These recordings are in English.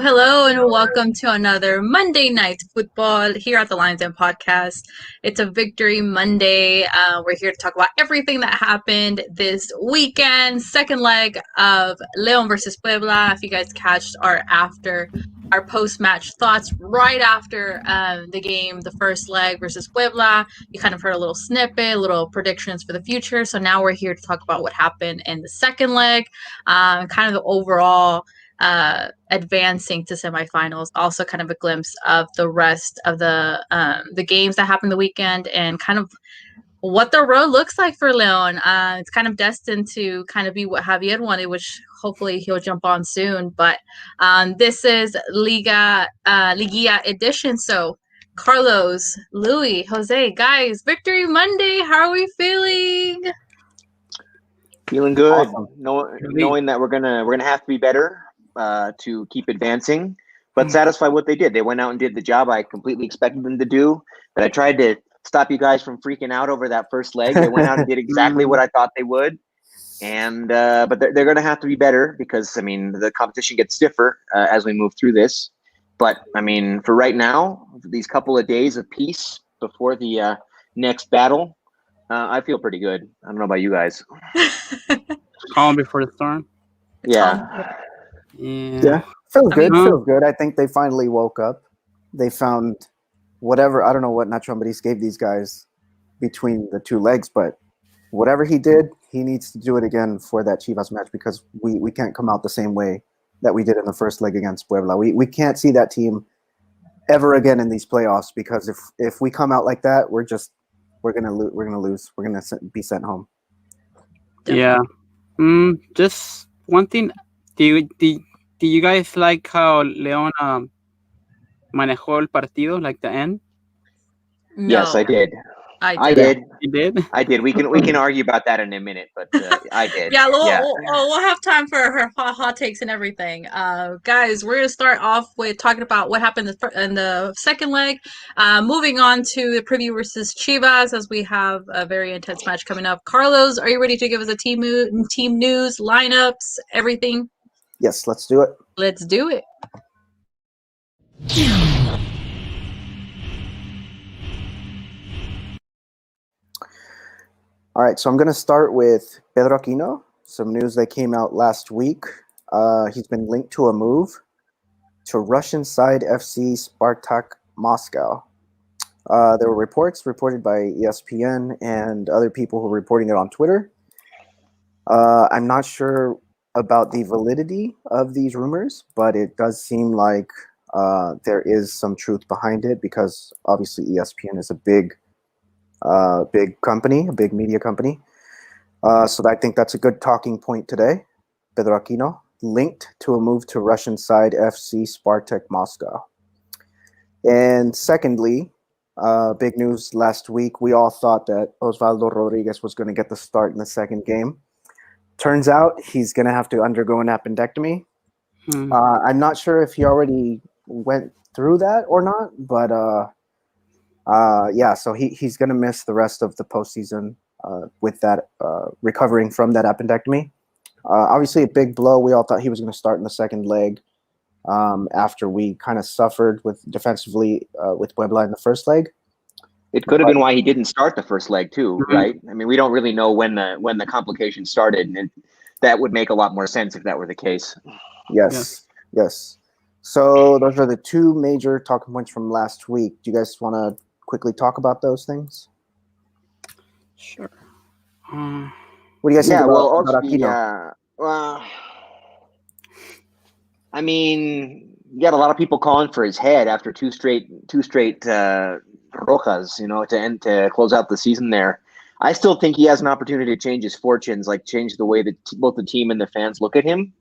Hello, and welcome to another Monday Night Football here at the Lions Den podcast. It's a Victory Monday. We're here to talk about everything that happened this weekend. Second leg of León versus Puebla. If you guys catched our post-match thoughts right after the game, the first leg versus Puebla, you kind of heard a little snippet, little predictions for the future. So now we're here to talk about what happened in the second leg, kind of the overall advancing to semifinals. Also, kind of a glimpse of the rest of the games that happened the weekend, and kind of what the road looks like for Leon. It's kind of destined to kind of be what Javier wanted, which hopefully he'll jump on soon. But this is Liguilla edition. So Carlos, Louis, Jose, guys, Victory Monday. How are we feeling? Feeling good. Awesome. Knowing that we're gonna have to be better to keep advancing, but satisfied what they did. They went out and did the job I completely expected them to do. But I tried to stop you guys from freaking out over that first leg. They went out and did exactly what I thought they would. And but they're going to have to be better because, I mean, the competition gets stiffer as we move through this. But, I mean, for right now, these couple of days of peace before the next battle, I feel pretty good. I don't know about you guys. Calm before the storm. Yeah. Yeah. Feels good. I think they finally woke up. They found whatever, I don't know what Nacho Ambriz gave these guys between the two legs, but whatever he did, he needs to do it again for that Chivas match, because we can't come out the same way that we did in the first leg against Puebla. We can't see that team ever again in these playoffs, because if we come out like that, we're gonna lose. We're gonna be sent home. Yeah. Just one thing. Do you guys like how León manejó el partido, like the end? No. Yes, I did. I did. You did? I did. We can argue about that in a minute, but I did. Yeah, we'll have time for her hot takes and everything. Guys, we're going to start off with talking about what happened in the second leg. Moving on to the preview versus Chivas, as we have a very intense match coming up. Carlos, are you ready to give us a team news, lineups, everything? Yes, let's do it. Let's do it. All right, so I'm going to start with Pedro Aquino. Some news that came out last week. He's been linked to a move to Russian side FC Spartak Moscow. There were reports reported by ESPN and other people who were reporting it on Twitter. I'm not sure about the validity of these rumors, but it does seem like there is some truth behind it, because obviously ESPN is a big company, a big media company. So I think that's a good talking point today. Pedro Aquino linked to a move to Russian side FC Spartak Moscow. And secondly, big news last week, we all thought that Osvaldo Rodriguez was going to get the start in the second game. Turns out he's going to have to undergo an appendectomy. I'm not sure if he already went through that or not, but so he's going to miss the rest of the postseason with that, recovering from that appendectomy. Obviously a big blow. We all thought he was going to start in the second leg after we kind of suffered defensively with Puebla in the first leg. It could have been why he didn't start the first leg too, right? I mean, we don't really know when the complication started, and that would make a lot more sense if that were the case. Yes. So those are the two major talking points from last week. Do you guys want to quickly talk about those things? Sure. What do you guys think about Aquino? I mean, you got a lot of people calling for his head after two straight rojas, to close out the season there. I still think he has an opportunity to change his fortunes, like change the way that both the team and the fans look at him.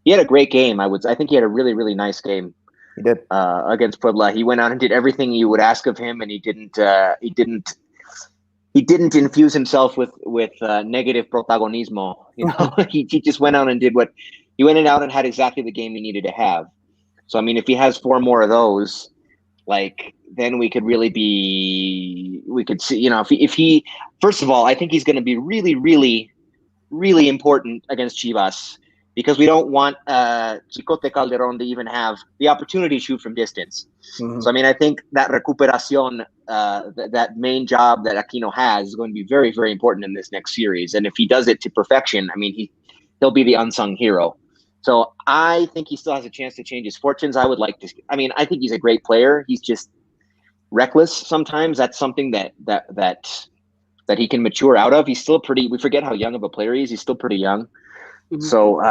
He had a great game. I think he had a really, really nice game. He did against Puebla. He went out and did everything you would ask of him, and he didn't infuse himself with negative protagonismo. He just went out and did what he went out and had exactly the game he needed to have. So I mean, if he has 4 more of those, like then we could really we could see, if he first of all, I think he's going to be really, really, really important against Chivas because we don't want Chicote Calderon to even have the opportunity to shoot from distance. Mhm. So, I mean, I think that recuperacion, that main job that Aquino has is going to be very, very important in this next series. And if he does it to perfection, I mean, he'll be the unsung hero. So I think he still has a chance to change his fortunes. I think he's a great player. He's just reckless sometimes. That's something that he can mature out of. He's still we forget how young of a player he is. He's still pretty young. Mhm. So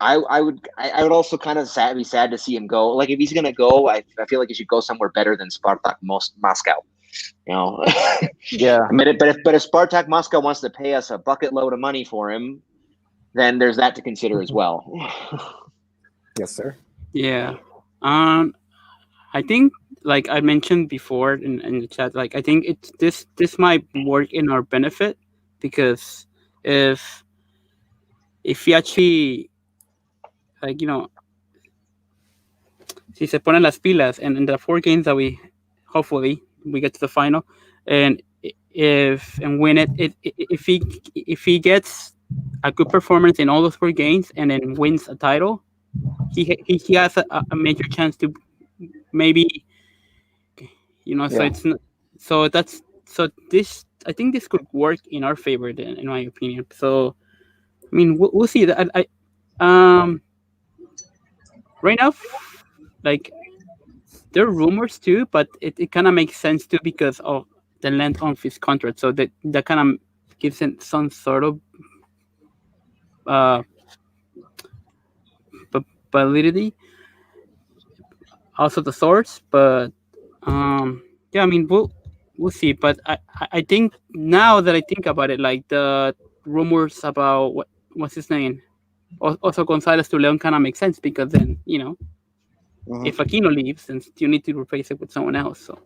I would also kind of be sad to see him go. Like if he's gonna go, I feel like he should go somewhere better than Spartak Moscow. Yeah. I mean, but if Spartak Moscow wants to pay us a bucket load of money for him, then there's that to consider as well. Yes, sir. Yeah. I think, like I mentioned before in the chat, like I think this might work in our benefit because if we actually, like, si se ponen las pilas and in the 4 games that hopefully we get to the final, and win it, if he gets a good performance in all those 4 games and then wins a title, he has a major chance to maybe, so it's not, so this, I think this could work in our favor then, in my opinion. So I mean, we'll see that. Right now, like, there are rumors too, but it kind of makes sense too because of the length of his contract. So that kind of gives him some sort of validity. Also the source, but yeah, I mean, we'll see. But I think now that I think about it, like the rumors about what's his name, also Gonzalez to Leon, kind of makes sense because then Mhm. if Aquino leaves, then you need to replace it with someone else. So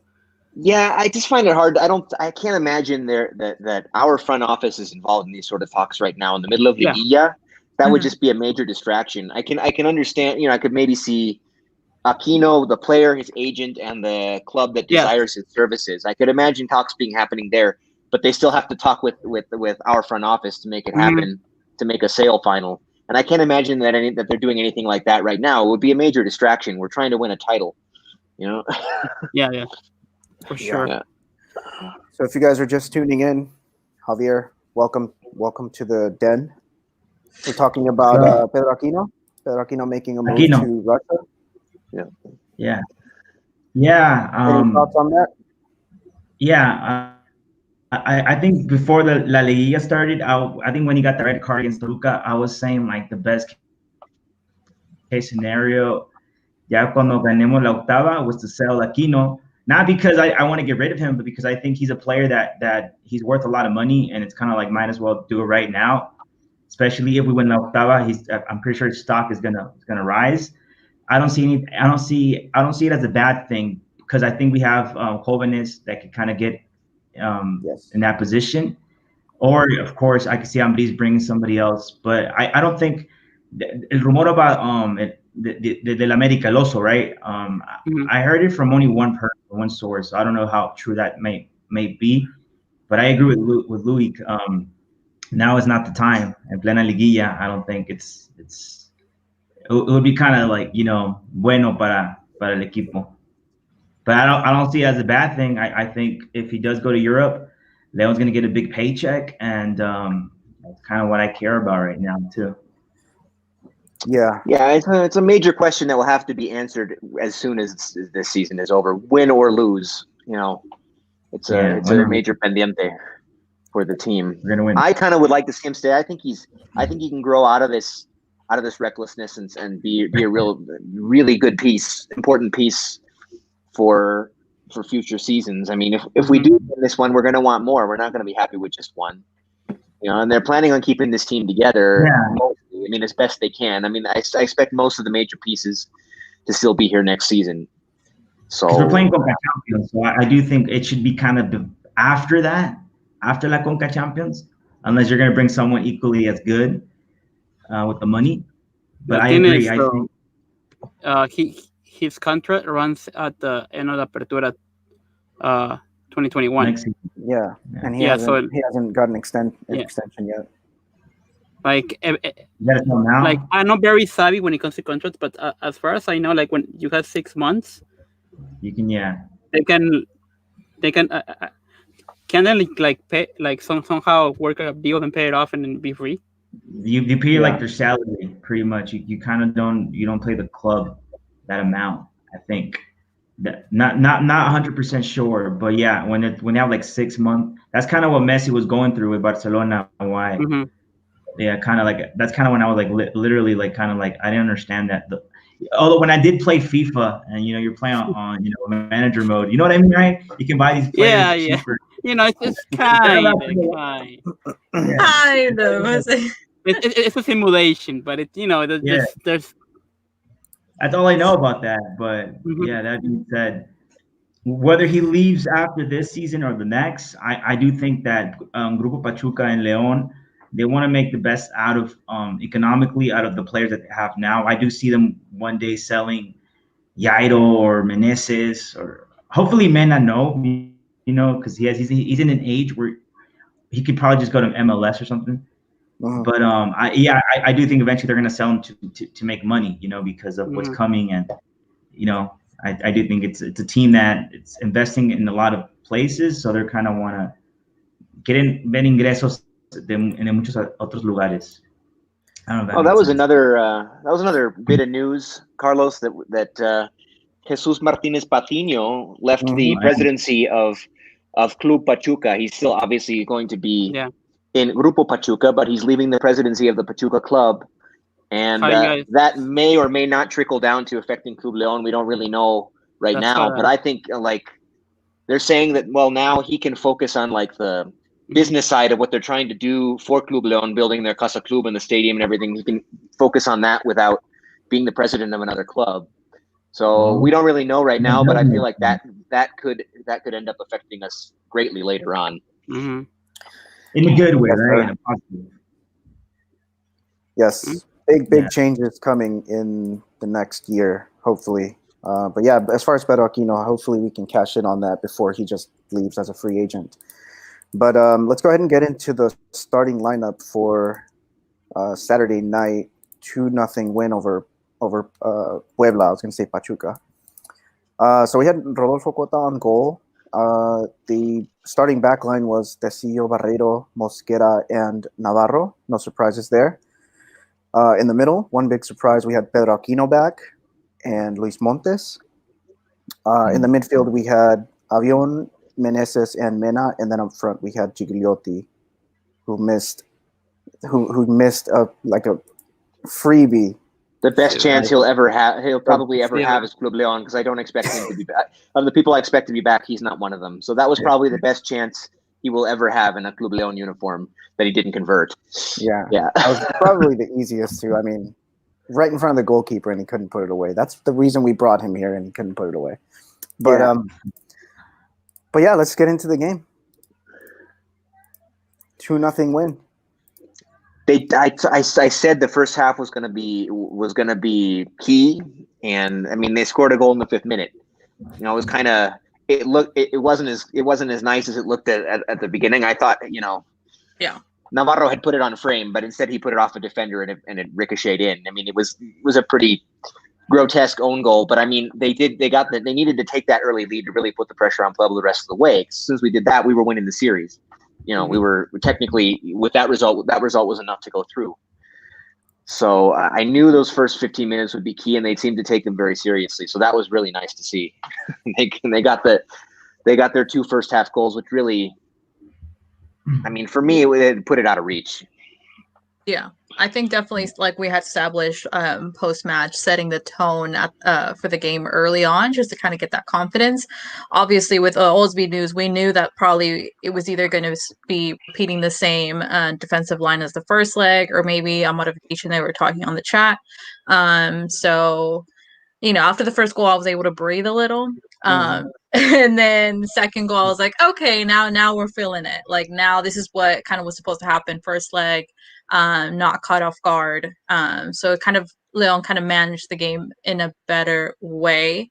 Yeah, I just find it hard. I can't imagine that our front office is involved in these sort of talks right now in the middle of Yeah. liguilla. That would just be a major distraction. I can understand. I could maybe see Aquino, the player, his agent, and the club that yeah, desires his services. I could imagine talks happening there, but they still have to talk with our front office to make it happen, to make a sale final. And I can't imagine that they're doing anything like that right now. It would be a major distraction. We're trying to win a title, yeah, for sure. Yeah. So if you guys are just tuning in, Javier, welcome to the den. We're talking about Pedro Aquino making a move to Russia. Yeah. Any thoughts on that? Yeah. I think before the La Liguilla started, I think when he got the red card against Toluca, I was saying like the best case scenario, ya cuando ganemos la octava, was to sell Aquino. Not because I want to get rid of him, but because I think he's a player that he's worth a lot of money, and it's kind of like might as well do it right now. Especially if we win la octava, I'm pretty sure his stock is gonna rise. I don't see it as a bad thing because I think we have Jóvenes that could kind of get in that position. Or of course, I can see Ambris bringing somebody else, but I don't think el rumor about del América el Oso, right? I heard it from only one person, one source. So I don't know how true that may be, but I agree with Louis. Now is not the time. En plena liguilla, I don't think it would be kind of like, bueno para el equipo. But I don't see it as a bad thing. I think if he does go to Europe, Leon's going to get a big paycheck, and that's kind of what I care about right now too. Yeah, it's a major question that will have to be answered as soon as this season is over, win or lose. It's a major pendiente for the team. We're gonna win. I kind of would like to see him stay. I think he can grow out of this recklessness and be a really good important piece for future seasons. I mean, if we do win this one, we're going to want more. We're not going to be happy with just one. And they're planning on keeping this team together. Yeah. Mostly, I mean, as best they can. I mean, I expect most of the major pieces to still be here next season. So we're playing Conca Champions, so I do think it should be kind of after that, after La Conca Champions, unless you're going to bring someone equally as good with the money. But I agree. I think his contract runs at the end of the Apertura 2021. Next season. Yeah, and he Yeah, hasn't got an Yeah. extension yet. Like, You gotta tell now. like I'm not very savvy when it comes to contracts, but as far as I know, like when you have 6 months, You can, yeah. they can can they like pay like somehow work a deal and pay it off and then be free? You pay Yeah. like their salary pretty much. You kind of don't pay the club that amount. I think that not 100% sure, but yeah, when they have like 6 months, that's kind of what Messi was going through with Barcelona. Why? Mm-hmm. Yeah, kind of like that's kind of when I was like literally like kind of like I didn't understand that. Although when I did play FIFA and you're playing on manager mode, you know what I mean, right? You can buy these players Yeah. cheaper. It's kind of. Yeah. Kind of. It's a simulation, but Yeah. there's That's all I know about that. But Mhm. yeah, that being said, whether he leaves after this season or the next, I do think that Grupo Pachuca and León, they want to make the best out of economically out of the players that they have now. I do see them one day selling Jairo or Meneses or hopefully Mena, no, because he's in an age where he could probably just go to MLS or something. Mhm. But I do think eventually they're gonna sell him to make money, because of what's coming, and I do think it's a team that it's investing in a lot of places, so they're kind of want to quieren ver ingresos en muchos otros lugares. I don't know if that that makes was sense. another bit of news, Carlos, that Jesus Martinez Patiño left the presidency of Club Pachuca. He's still obviously going to be in Grupo Pachuca, but he's leaving the presidency of the Pachuca club, and that may or may not trickle down to affecting Club León. We don't really know now, but I think like they're saying that now he can focus on like the business side of what they're trying to do for Club León, building their Casa Club and the stadium and everything. He can focus on that without being the president of another club. So we don't really know right now, but I feel like that could end up affecting us greatly later on. Mm-hmm. In a good way, right? In a positive. Yes, big changes coming in the next year, hopefully. But yeah, as far as Pedro Aquino, hopefully we can cash in on that before he just leaves as a free agent. But let's go ahead and get into the starting lineup for Saturday night 2-0 win over Puebla. I was going to say Pachuca. So we had Rodolfo Cota on goal. The starting back line was Tecillo, Barreiro, Mosquera, and Navarro. No surprises there. In the middle, one big surprise, we had Pedro Aquino back and Luis Montes. In the midfield, we had Avion, Meneses, and Mena, and then up front we had Gigliotti, who missed a freebie. The best chance he'll probably ever have is Club León, because I don't expect him to be back. Of the people I expect to be back, he's not one of them. So that was probably the best chance he will ever have in a Club León uniform that he didn't convert. Yeah. That was probably the easiest too. I mean, right in front of the goalkeeper, and he couldn't put it away. That's the reason we brought him here, and he couldn't put it away. But but yeah, let's get into the game. 2-0 win. I said the first half was gonna be key, and I mean they scored a goal in the 5th minute. It was kind of it wasn't as nice as it looked at the beginning. I thought Navarro had put it on frame, but instead he put it off a defender and it ricocheted in. I mean it was a pretty grotesque own goal, but I mean they needed to take that early lead to really put the pressure on Puebla the rest of the way. As soon as we did that, we were winning the series. We were technically, with that result was enough to go through. So I knew those first 15 minutes would be key, and they seemed to take them very seriously. So that was really nice to see. they got their 2 first half goals, which really, I mean, for me, it put it out of reach. Yeah, I think definitely like we had established post-match, setting the tone for the game early on, just to kind of get that confidence. Obviously, with Oldsby News, we knew that probably it was either going to be repeating the same defensive line as the first leg, or maybe a modification they were talking on the chat. So, after the first goal, I was able to breathe a little. And then second goal, I was like, okay, now we're feeling it. Like now this is what kind of was supposed to happen first leg, not caught off guard. So it kind of Leon kind of managed the game in a better way.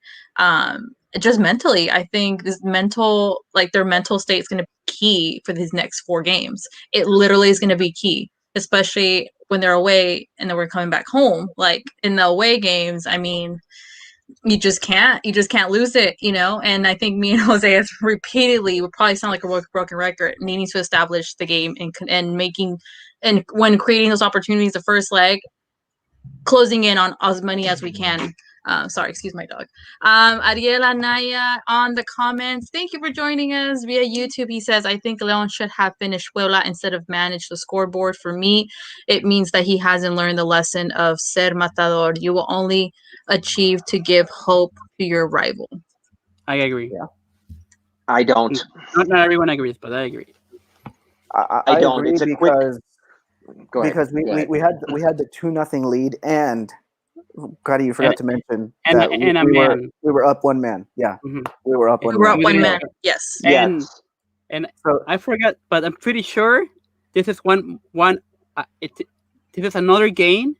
Just mentally, I think their mental state is going to be key for these next 4 games. It literally is going to be key, especially when they're away and then we're coming back home. Like in the away games, I mean, you just can't lose it, And I think me and Jose has repeatedly would probably sound like a broken record, needing to establish the game and making and when creating those opportunities, the first leg, closing in on as many as we can. Sorry, excuse my dog. Ariel Anaya on the comments. Thank you for joining us via YouTube. He says, I think Leon should have finished Puebla instead of managed the scoreboard. For me, it means that he hasn't learned the lesson of ser matador. You will only achieve to give hope to your rival. I agree. Yeah. I don't. Not everyone agrees, but I agree. I don't. agree It's a because Go ahead. because we had the 2-0 lead, and Gotti, you forgot to mention that we were up 1 man. Yeah, we were up 1 man. We were up 1 man. Yes. And So, I forgot, but I'm pretty sure this is this is another game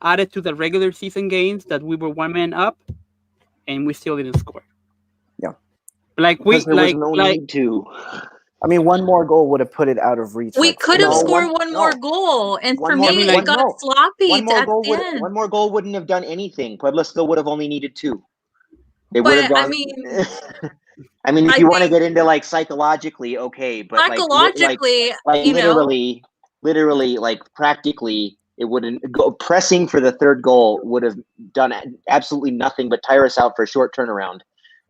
added to the regular season games that we were 1 man up, and we still didn't score. Yeah, like was no need to. I mean, 1 more goal would have put it out of reach. We could have scored one more goal, and for me, it got sloppy at the end. 1 more goal wouldn't have done anything. Puebla still would have only needed 2. They would have gone. I mean, if you want to get into like psychologically, okay, but psychologically, literally, like practically, it wouldn't go. Pressing for the 3rd goal would have done absolutely nothing but tire us out for a short turnaround.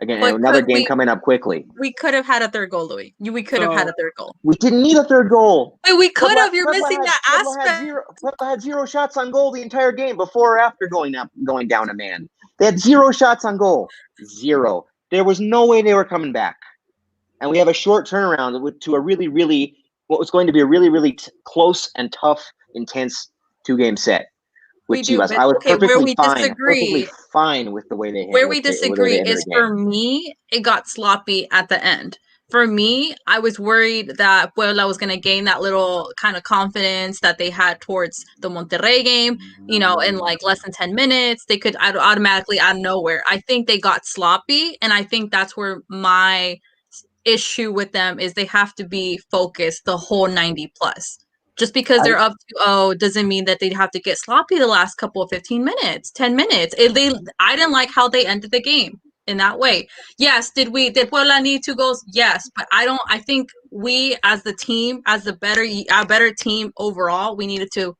Again, another game coming up quickly. We could have had a 3rd goal, Louis. We could have had a 3rd goal. We didn't need a 3rd goal. Wait, we could have. You're missing that aspect. Puebla had 0 shots on goal the entire game before or after going down a man. They had 0 shots on goal. 0. There was no way they were coming back. And we have a short turnaround to a really, what was going to be a really close and tough, intense 2-game set with Chivas. I was perfectly fine with the way they handled it. Where we disagree is, for me, it got sloppy at the end. For me, I was worried that Puebla was going to gain that little kind of confidence that they had towards the Monterrey game, in like less than 10 minutes. They could automatically out of nowhere. I think they got sloppy, and I think that's where my issue with them is they have to be focused the whole 90 plus. Just because they're up 2-0 doesn't mean that they'd have to get sloppy the last couple of 15 minutes, 10 minutes. I didn't like how they ended the game in that way. Yes, did Puebla need 2 goals? Yes, but I think we as the team, as a better team overall, we need to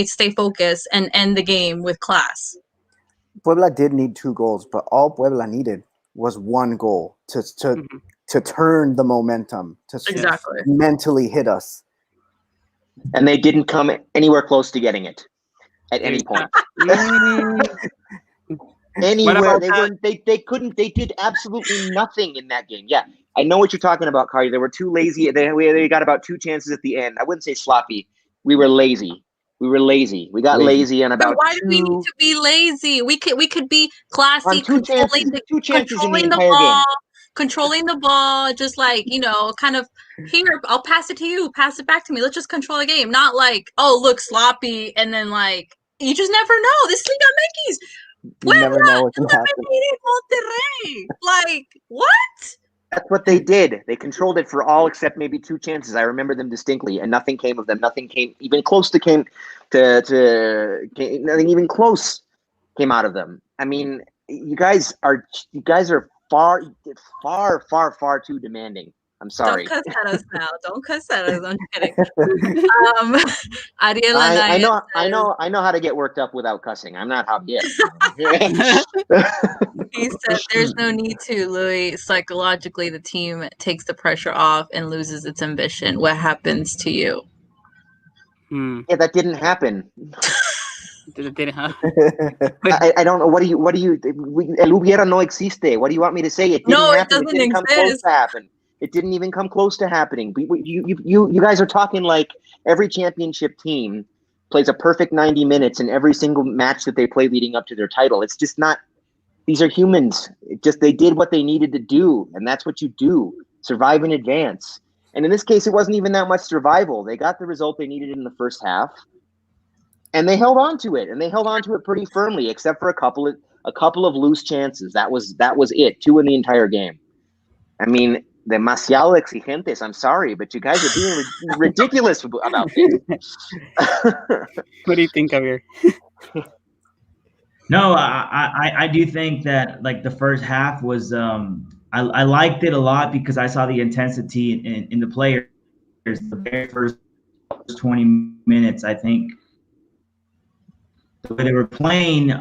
stay focused and end the game with class. Puebla did need 2 goals, but all Puebla needed was 1 goal to turn the momentum, to mentally hit us. And they didn't come anywhere close to getting it at any point. Anywhere. They couldn't. They did absolutely nothing in that game. Yeah, I know what you're talking about, Cardi. They were too lazy. They got about 2 chances at the end. I wouldn't say sloppy. We were lazy. We got lazy on about. But why do we need to be lazy? We could be classy, controlling the ball. Controlling the ball, just like, kind of, here, I'll pass it to you, pass it back to me. Let's just control the game. Not like, oh, look, sloppy, and then, like, you just never know. This Liga MX, you never know what can happen. Monterrey. Like, what? That's what they did. They controlled it for all except maybe 2 chances. I remember them distinctly, and nothing came of them. Nothing came even close to nothing even close came out of them. I mean, you guys are far too demanding. I'm sorry. Don't cuss at us now. Don't cuss at us. I'm kidding. Ariel I know how to get worked up without cussing. I'm not Javier. He said there's no need to, Louis. Psychologically, the team takes the pressure off and loses its ambition. What happens to you? Yeah, that didn't happen. I don't know. What do you? El hubiera no existe. What do you want me to say? It didn't happen. It doesn't come close to happen. It didn't even come close to happening. You guys are talking like every championship team plays a perfect 90 minutes in every single match that they play leading up to their title. It's just not. These are humans. They did what they needed to do, and that's what you do. Survive in advance. And in this case, it wasn't even that much survival. They got the result they needed in the first half. and they held on to it, and they held on to it pretty firmly, except for a couple of loose chances. That was it. 2 in the entire game. I mean, demasiado exigentes. I'm sorry, but you guys are being ridiculous about this. What do you think, Javier? No, I do think that like the first half was I liked it a lot because I saw the intensity in the players. The very first 20 minutes, I think the way they were playing,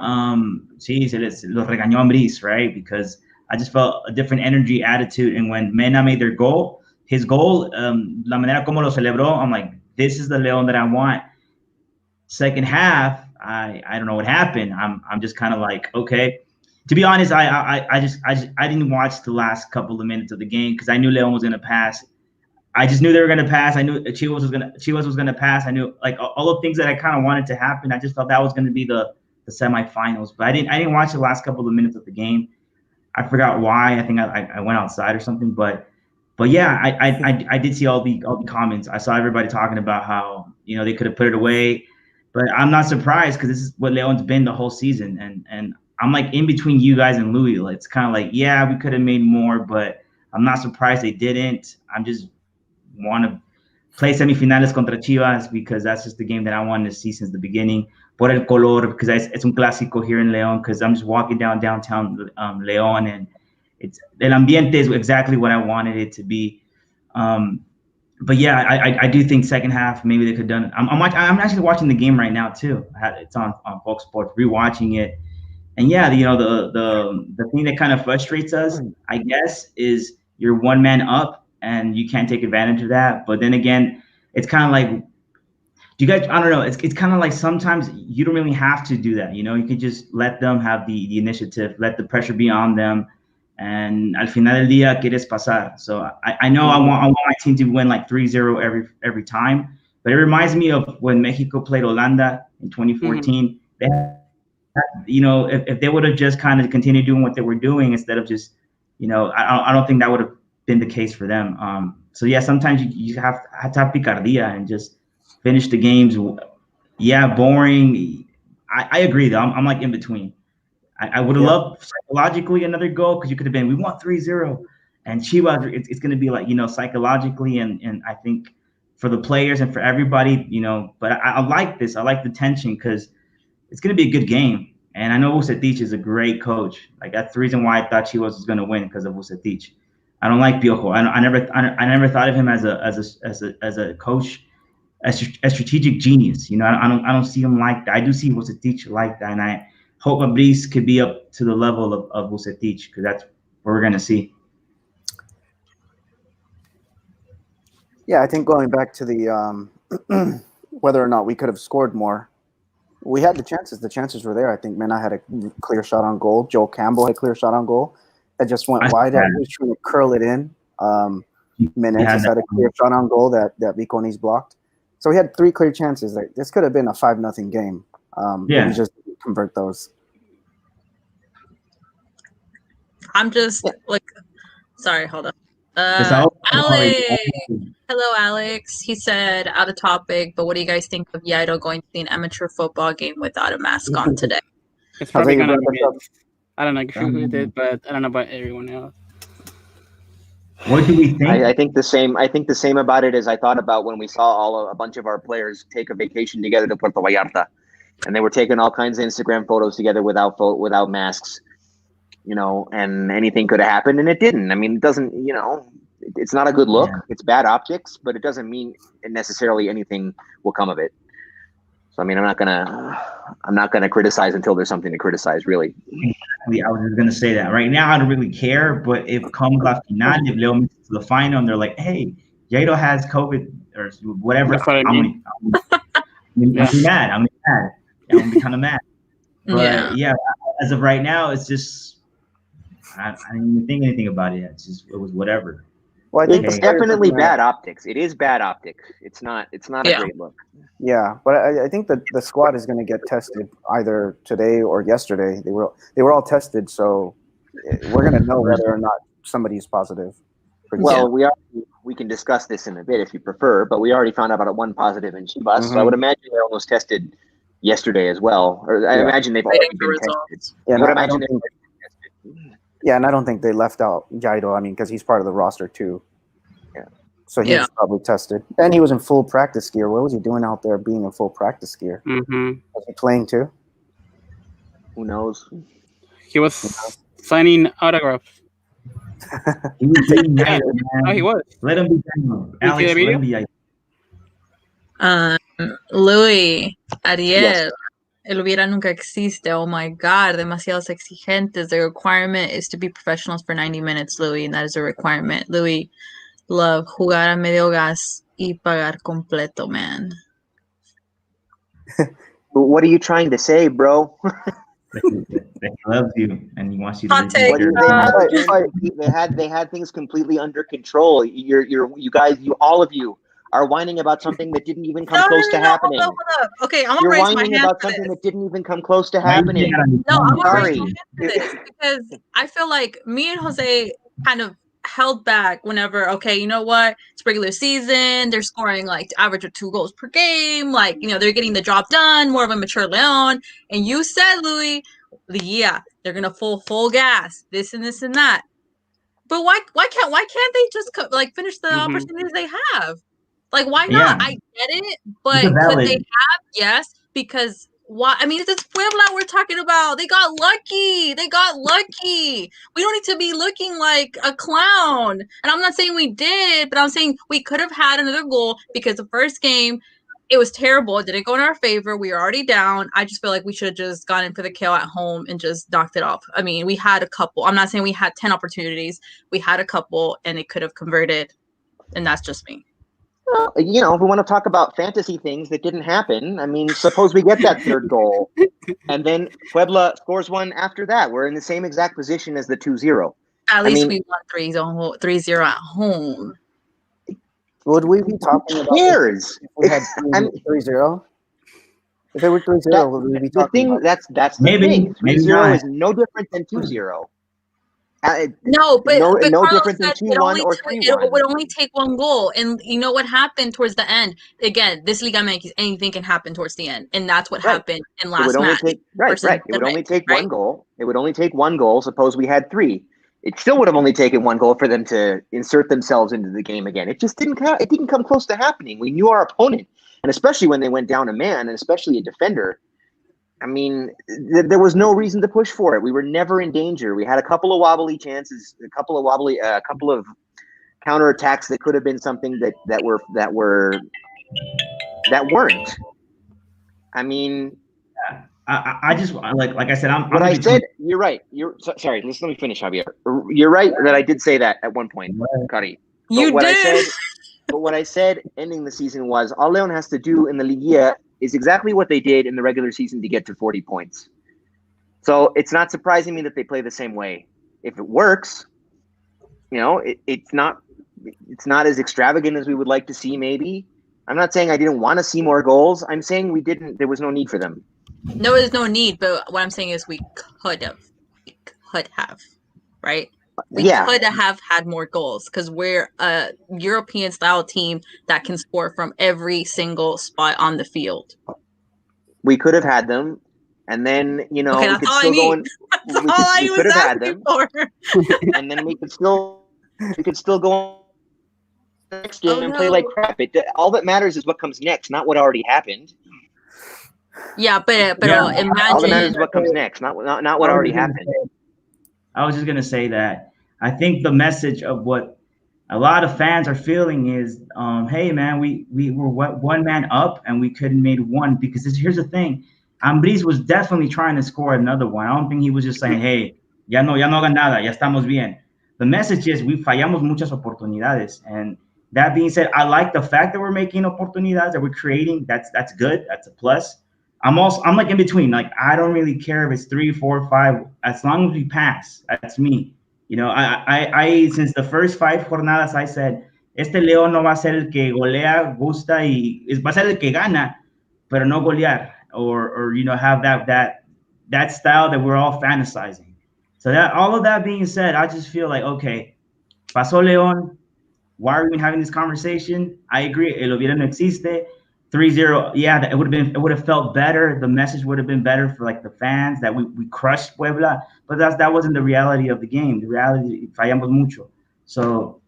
sí, se les los regañó Ambriz, right? Because I just felt a different energy, attitude, and when Mena made their goal, his goal, la manera como lo celebró, I'm like, this is the Leon that I want. Second half, I don't know what happened. I'm just kind of like, okay. To be honest, I didn't watch the last couple of minutes of the game because I knew Leon was gonna pass. I just knew they were gonna pass. I knew Chivas was gonna pass. I knew like all the things that I kind of wanted to happen. I just felt that was gonna be the semifinals. But I didn't watch the last couple of minutes of the game. I forgot why. I think I went outside or something. But yeah, I did see all the comments. I saw everybody talking about how they could have put it away. But I'm not surprised because this is what Leon's been the whole season, and I'm like in between you guys and Louis. It's kind of like, yeah, we could have made more, but I'm not surprised they didn't. I'm just want to play semifinales contra Chivas because that's just the game that I wanted to see since the beginning. Por el color, because it's un clásico here in León. Because I'm just walking downtown León, and el ambiente is exactly what I wanted it to be. But yeah, I do think second half maybe they could have done it. I'm actually watching the game right now too. It's on Fox Sports, rewatching it, and yeah, the thing that kind of frustrates us, I guess, is you're one man up and you can't take advantage of that. But then again, it's kind of like, do you guys? I don't know. It's kind of like sometimes you don't really have to do that. You could just let them have the initiative, let the pressure be on them. And al final del día quieres pasar. So I know I want my team to win like 3-0 every time. But it reminds me of when Mexico played Holanda in 2014. They had, if they would have just kind of continued doing what they were doing instead of just, I don't think that would have been the case for them. So yeah, sometimes you have to have picardia and just finish the games. Yeah, boring. I agree though. I'm like in between. I would have loved psychologically another goal because you could have been, we want 3-0. And Chivas, it's going to be like, psychologically. And I think for the players and for everybody, but I like this. I like the tension because it's going to be a good game. And I know Vucetich is a great coach. Like that's the reason why I thought Chivas was going to win because of Vucetich. I don't like Piojo. I never thought of him as a coach, a strategic genius. I don't see him like that. I do see Vucetich like that. And I hope Ambriz could be up to the level of Vucetich because that's what we're going to see. Yeah, I think going back to the whether or not we could have scored more, we had the chances. The chances were there. I think Mena had a clear shot on goal. Joel Campbell had a clear shot on goal. That just went wide. I was trying to curl it in. Menezes had a clear shot on goal that Viconis blocked. So we had 3 clear chances. Like, this could have been a 5-0 game. We just convert those. I'm just like, sorry, hold on. Alex, hello, Alex. He said, out of topic, but what do you guys think of Yairo going to an amateur football game without a mask on today? It's probably gonna be. I don't know who did, but I don't know about everyone else. What do we think? I think the same. I think the same about it as I thought about when we saw a bunch of our players take a vacation together to Puerto Vallarta, and they were taking all kinds of Instagram photos together without masks. And anything could have happened, and it didn't. I mean, it doesn't. It's not a good look. Yeah. It's bad optics, but it doesn't mean necessarily anything will come of it. So I mean, I'm not gonna criticize until there's something to criticize, really. I was just gonna say that right now. I don't really care, but if come la final, if Leo makes it to the final, and they're like, "Hey, Jairo has COVID or whatever," that's what I mean. I'm mad. I'm gonna be kind of mad. But yeah, as of right now, it's just I didn't even think anything about it. It was whatever. Well, I think it's definitely bad optics. It is bad optics. It's not a great look. Yeah, but I think that the squad is going to get tested either today or yesterday. They were all tested, so we're going to know whether or not somebody's positive. Well, we can discuss this in a bit if you prefer, but we already found out about one positive in Chivas. So I would imagine they're almost tested yesterday as well. Or I imagine they've Waiting already for been tested. results. Yeah, I would and I imagine don't they've think. already been tested. Yeah, and I don't think they left out Jairo. I mean, because he's part of the roster too. Yeah. So he was probably tested, and he was in full practice gear. What was he doing out there, being in full practice gear? Mm-hmm. Was he playing too? Who knows? He was signing autographs. He was being Yeah, nice, man. no, he was. Let him be done. You see the Alex, let video? him be. Louis, Ariel, Yes. el hubiera nunca existe. Oh my God, demasiados exigentes. The requirement is to be professionals for 90 minutes, Louis, and that is a requirement. Louis, love, jugar a medio gas y pagar completo, man. What are you trying to say, bro? That he loves you and he wants you to Hot be take. What do you Fight. they had things completely under control. You guys, all of you are whining about something that didn't even come close to happening. Hold up. Okay, I'm gonna You're raise my whining hand about for something this. that didn't even come close to Why you happening. can't understand No, I'm it? gonna raise Sorry. my hand for this because I feel like me and Jose kind of held back whenever, okay, you know what? It's regular season. They're scoring like average of 2 goals per game. Like, you know, they're getting the job done, more of a mature Leon. And you said, Louis, yeah, they're gonna full gas, this and this and that. But why can't they just like finish the opportunities they have? Like, why not? Yeah. I get it, It's but a could they valid. have? Yes, because why? I mean, it's Puebla we're talking about. They got lucky. They got lucky. We don't need to be looking like a clown. And I'm not saying we did, but I'm saying we could have had another goal because the first game, it was terrible. It didn't go in our favor. We were already down. I just feel like we should have just gone in for the kill at home and just knocked it off. I mean, we had a couple. I'm not saying we had 10 opportunities. We had a couple, and it could have converted. And that's just me. Well, you know, if we want to talk about fantasy things that didn't happen, I mean, suppose we get that third goal and then Puebla scores one after that. We're in the same exact position as the 2-0. At least we won 3-0 at home. Would we be talking Who about cares? if we had 3-0? If it were 3-0, would we be The talking thing about that's the Maybe, thing. maybe 3-0 not. is no different than 2-0. No, but no Carlos different than said 2-1 or it 3-1. would only take one goal. And you know what happened towards the end? Again, this Liga MX, anything can happen towards the end. And that's what happened in last match. It would only take one goal. It would only take one goal. Suppose we had 3. It still would have only taken one goal for them to insert themselves into the game again. It just didn't come close to happening. We knew our opponent, and especially when they went down a man, and especially a defender. I mean, there was no reason to push for it. We were never in danger. We had a couple of wobbly chances, a couple of counterattacks that could have been something that weren't. I mean, I just like I said, what I said. You're right. Sorry. Let me finish, Javier. You're right that I did say that at one point, Cuddy. But what I said ending the season was all Leon has to do in the liguilla is exactly what they did in the regular season to get to 40 points. So it's not surprising me that they play the same way. If it works, you know, it's not as extravagant as we would like to see. Maybe I'm not saying I didn't want to see more goals. I'm saying there was no need for them. No, there's no need. But what I'm saying is we could have, right? We could have had more goals because we're a European style team that can score from every single spot on the field. We could have had them, and then we could still go in. We could have had them, and then we could still go next game and play like crap. All that matters is what comes next, not what already happened. Yeah, but imagine all that matters is what comes next, not what already happened. I was just gonna say that I think the message of what a lot of fans are feeling is, hey man, we were one man up and we couldn't make one because here's the thing, Ambriz was definitely trying to score another one. I don't think he was just saying, hey, ya no hagan nada, ya estamos bien. The message is we fallamos muchas oportunidades, and that being said, I like the fact that we're making oportunidades, that we're creating. That's good. That's a plus. I'm like in between. Like I don't really care if it's 3, 4, 5, as long as we pass. That's me. You know, I since the first 5 jornadas I said, este León no va a ser el que golea, gusta y va a ser el que gana, pero no golear or have that style that we're all fantasizing. So that all of that being said, I just feel like okay, pasó León. Why are we having this conversation? I agree. El hubiera no existe. 3-0. Yeah, it would have felt better. The message would have been better for like the fans that we crushed Puebla, but that wasn't the reality of the game. The reality, fallamos mucho. So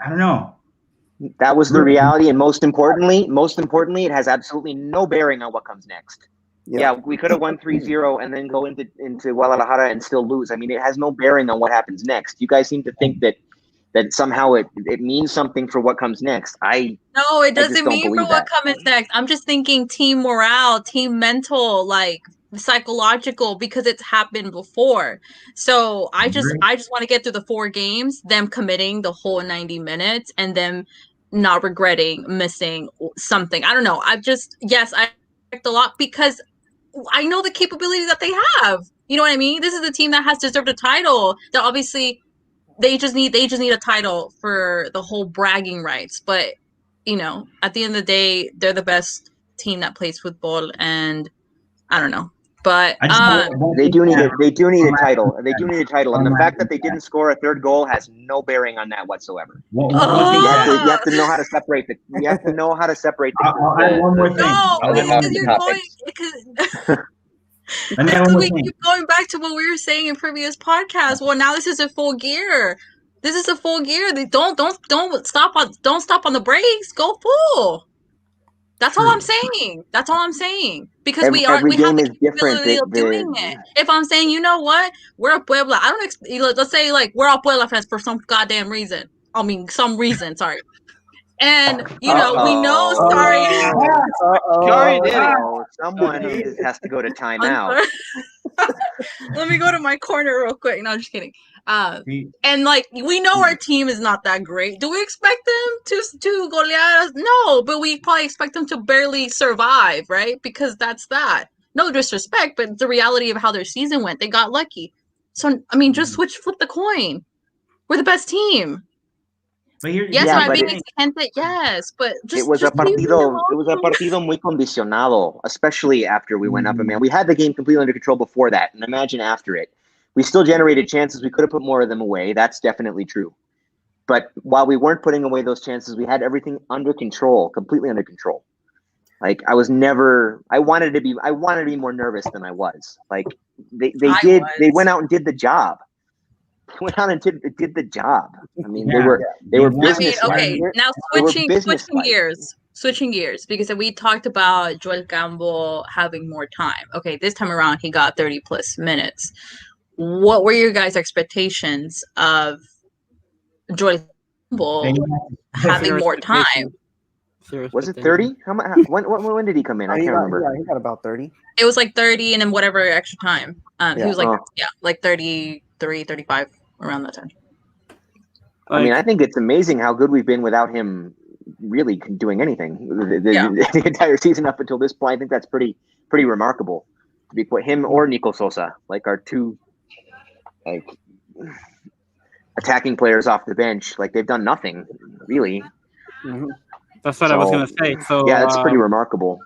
I don't know. That was the reality, and most importantly, it has absolutely no bearing on what comes next. Yeah, we could have won 3-0 and then go into Guadalajara and still lose. I mean, it has no bearing on what happens next. You guys seem to think that somehow it means something for what comes next. No, it just doesn't don't mean for believe what that. comes next. I'm just thinking team morale, team mental, like psychological, because it's happened before. So I just want to get through the 4 games, them committing the whole 90 minutes and them not regretting missing something. I don't know. I expect a lot because I know the capability that they have. You know what I mean? This is a team that has deserved a title. That obviously they just need a title for the whole bragging rights. But at the end of the day, they're the best team that plays football, and I don't know. But they do need a title. They do need a title, and the fact that they didn't score a third goal has no bearing on that whatsoever. You have to know how to separate the. You have to know how to separate the. One more thing. No, because you're going because we keep going back to what we were saying in previous podcasts. Well, now this is a full gear. This is a full gear. They don't stop on the brakes. Go full. That's all I'm saying. That's all I'm saying. Because we have the capability of doing it. If I'm saying, you know what, we're a Puebla. I don't. Let's say like we're all Puebla fans for some goddamn reason. I mean, some reason. Sorry. And we know. Sorry. Someone has to go to timeout. Let me go to my corner real quick. No, I'm just kidding. And like we know our team is not that great. Do we expect them to golear us? No, but we probably expect them to barely survive, right? Because that's that. No disrespect, but the reality of how their season went, they got lucky. So I mean, just flip the coin. We're the best team. But here, yes, am I being extended? Yes, but just it was a partido muy condicionado, especially after we went up. I mean, we had the game completely under control before that, and imagine after it. We still generated chances. We could have put more of them away. That's definitely true. But while we weren't putting away those chances, we had everything under control, completely under control. Like I wanted to be more nervous than I was. Like they went out and did the job. Went out and did the job. I mean, they were business. Okay, now switching gears, because we talked about Joel Campbell having more time. Okay, this time around he got 30 plus minutes. What were your guys' expectations of Joel Campbell having more time? Was it 30? When did he come in? I can't remember. Yeah, he got about 30. It was like 30 and then whatever extra time. He was like 33, 35 around that time. I mean, I think it's amazing how good we've been without him really doing anything the entire season up until this point. I think that's pretty remarkable to be put him or Nico Sosa, like our two like attacking players off the bench. Like they've done nothing really. Mm-hmm. That's what I was gonna say. So yeah, that's pretty remarkable.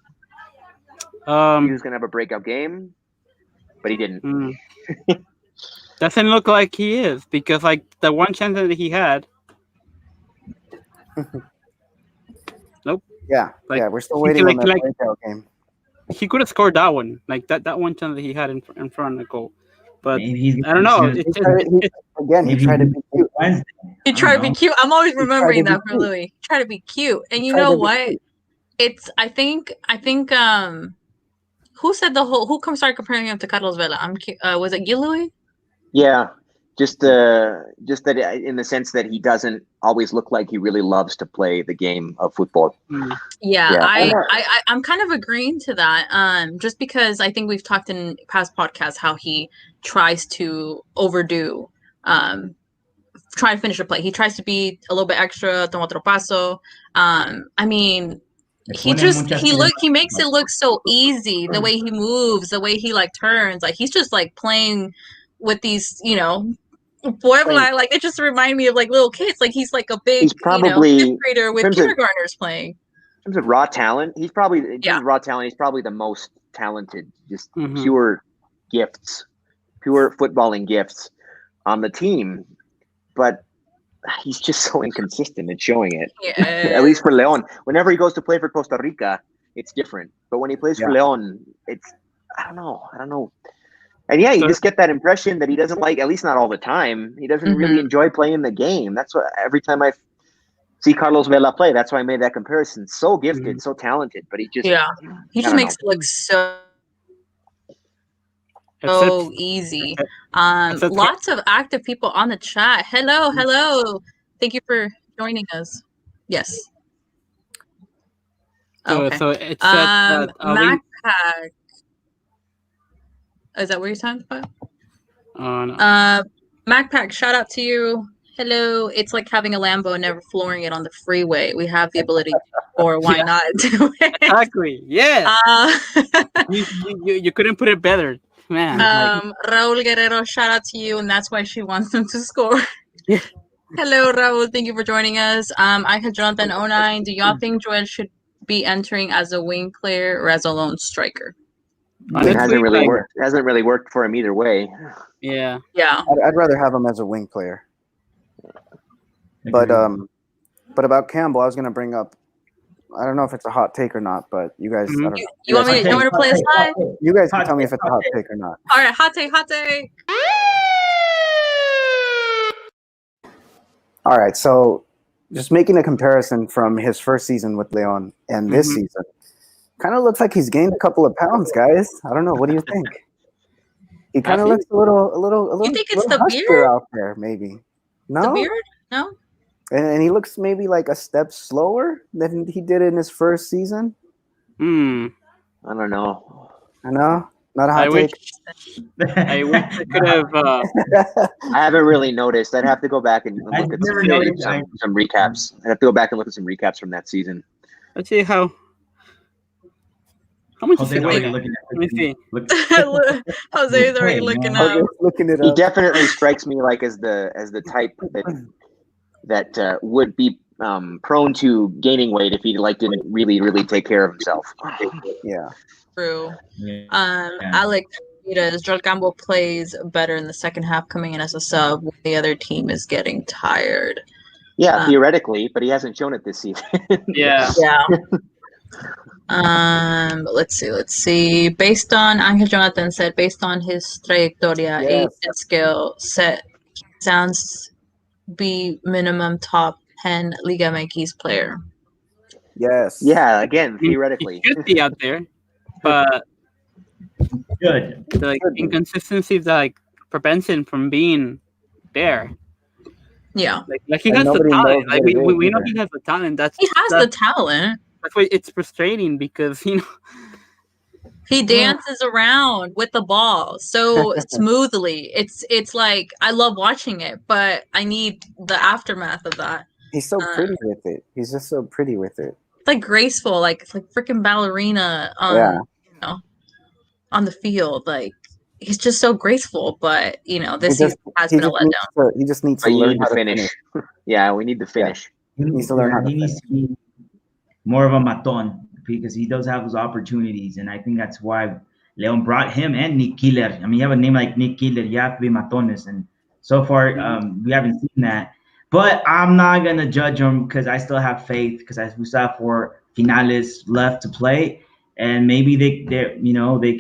He was gonna have a breakout game, but he didn't. Doesn't look like he is, because like the one chance that he had. Nope. Yeah, we're still waiting on that breakout game. He could have scored that one, like that one chance that he had in front of the goal. But I don't know. He tried to be cute. He tried to be cute. I'm always remembering that from Louis. Try to be cute, and you know what? It's I think who said who started comparing him to Carlos Vela? Was it you, Louis? Yeah, just that in the sense that he doesn't always look like he really loves to play the game of football. I'm kind of agreeing to that. Just because I think we've talked in past podcasts how he tries to overdo, try to finish a play. He tries to be a little bit extra, toma otro paso. I mean, he makes it look so easy. The way he moves, the way he like turns, like he's just like playing with these, Puebla, like it just remind me of like little kids. Like he's like a big, fifth grader with kindergartners playing. In terms of raw talent, he's probably the most talented, just pure gifts, pure footballing gifts on the team. But he's just so inconsistent in showing it. Yeah. At least for Leon. Whenever he goes to play for Costa Rica, it's different. But when he plays for Yeah. Leon, it's I don't know. And yeah, you So- just get that impression that he doesn't like, at least not all the time, he doesn't really enjoy playing the game. That's what every time I see Carlos Vela play, that's why I made that comparison. So gifted, so talented, but he just Yeah. He I just don't makes know. it look so except easy. except Lots of active people on the chat. Hello. Thank you for joining us. Yes. so Okay. so it said that MacPack. Is that what you're talking about? no. MacPack, shout out to you. Hello. It's like having a Lambo and never flooring it on the freeway. We have the ability to score. Why Yeah. not do it? Exactly. Yeah. Uh, You couldn't put it better, man. Raul Guerrero, shout out to you, and that's why she wants them to score. Yeah. Hello, Raul. Thank you for joining us. I had Jonathan09. Do y'all think Joel should be entering as a wing player or as a lone striker? It hasn't really like- worked. It hasn't really worked for him either way. Yeah. Yeah. I'd rather have him as a wing player. But about Campbell, I was gonna bring up. I don't know if it's a hot take or not, but you guys, I don't know. You want me to play a slide? You guys can tell me if it's a hot take or not. All right, hot take. All right, so just making a comparison from his first season with Leon and this season, kind of looks like he's gained a couple of pounds, guys. I don't know. What do you think? He kind of looks a little. You think it's the huskier beard? out there? Maybe. No. The beard? No. And he looks maybe like a step slower than he did in his first season. I don't know. I know. Not a hot I wish take. I wish I could have. I haven't really noticed. I'd have to go back and look I've at never noticed. some recaps. I'd have to go back and look at some recaps from that season. Let's see how much is Jose, he how are you weighing? looking at Let me see. Jose's already looking I'm out. just looking it He up. definitely strikes me like as the type that would be prone to gaining weight if he didn't really take care of himself. Yeah. True. Yeah. Alex Ramirez, Joel Campbell plays better in the second half coming in as a sub when the other team is getting tired. Yeah, theoretically, but he hasn't shown it this season. Yeah. Yeah. Let's see. Based on Angel Jonathan said, based on his trayectoria, age, Yes. and skill set, he sounds be minimum top 10 Liga MX player. Yes. Yeah, again, He theoretically. should be out there, but Good. the inconsistency that prevents him from being there. Yeah. Like he And has the nobody talent. knows Like what it we is know either. he has the talent. That's He has the talent. that's why it's frustrating because He dances around with the ball so smoothly. It's like I love watching it, but I need the aftermath of that. He's so pretty with it. He's just so pretty with it. It's like graceful, like it's like freaking ballerina Yeah. on the field. Like he's just so graceful, but this season has been a letdown. He just needs But to you learn need how to to finish. Yeah, we need to finish. He needs to learn how to needs to be more of a maton because he does have those opportunities, and I think that's why Leon brought him and Nick Killer. I mean, you have a name like Nick Killer, you have to be matones, and so far we haven't seen that. But I'm not gonna judge him because I still have faith because we still have 4 finales left to play, and maybe they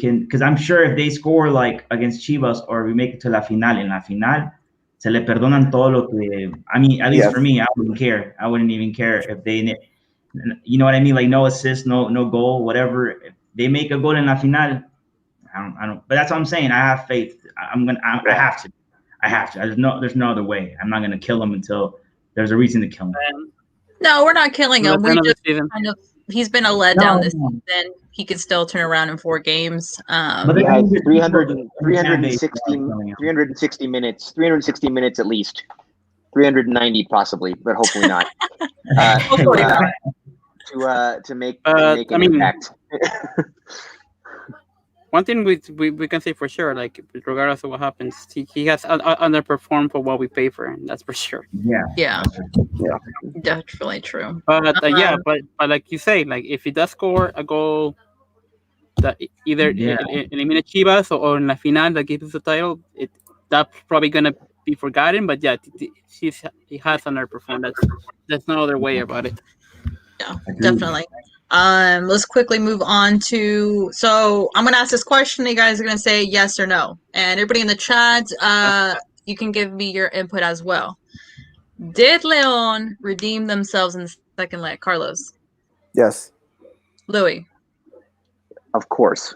can because I'm sure if they score like against Chivas or we make it to la final, in la final, se le perdonan todo lo que. I mean, at least for me, I wouldn't care. I wouldn't even care if they, you know what I mean, like no assist, no goal, whatever. If they make a goal in la final, I don't. But that's what I'm saying. I have faith. I have to. I have to. There's no other way. I'm not gonna kill him until there's a reason to kill him. No, we're not killing him. We just kind of he's been a letdown this season. He could still turn around in 4 games. But he has 360 minutes at least. 390 possibly, but hopefully not. To make an impact. One thing we can say for sure, like regardless of what happens, he has underperformed for what we pay for him. That's for sure. Yeah, definitely true. But but like you say, like if he does score a goal that either eliminate Chivas or in la final that gives us the title, that's probably gonna be forgotten. But yeah, he has underperformed. That's no other way about it. Yeah, definitely. Let's quickly move on to. So I'm gonna ask this question. You guys are gonna say yes or no, and everybody in the chat, you can give me your input as well. Did Leon redeem themselves in the second leg, Carlos? Yes. Louis? Of course.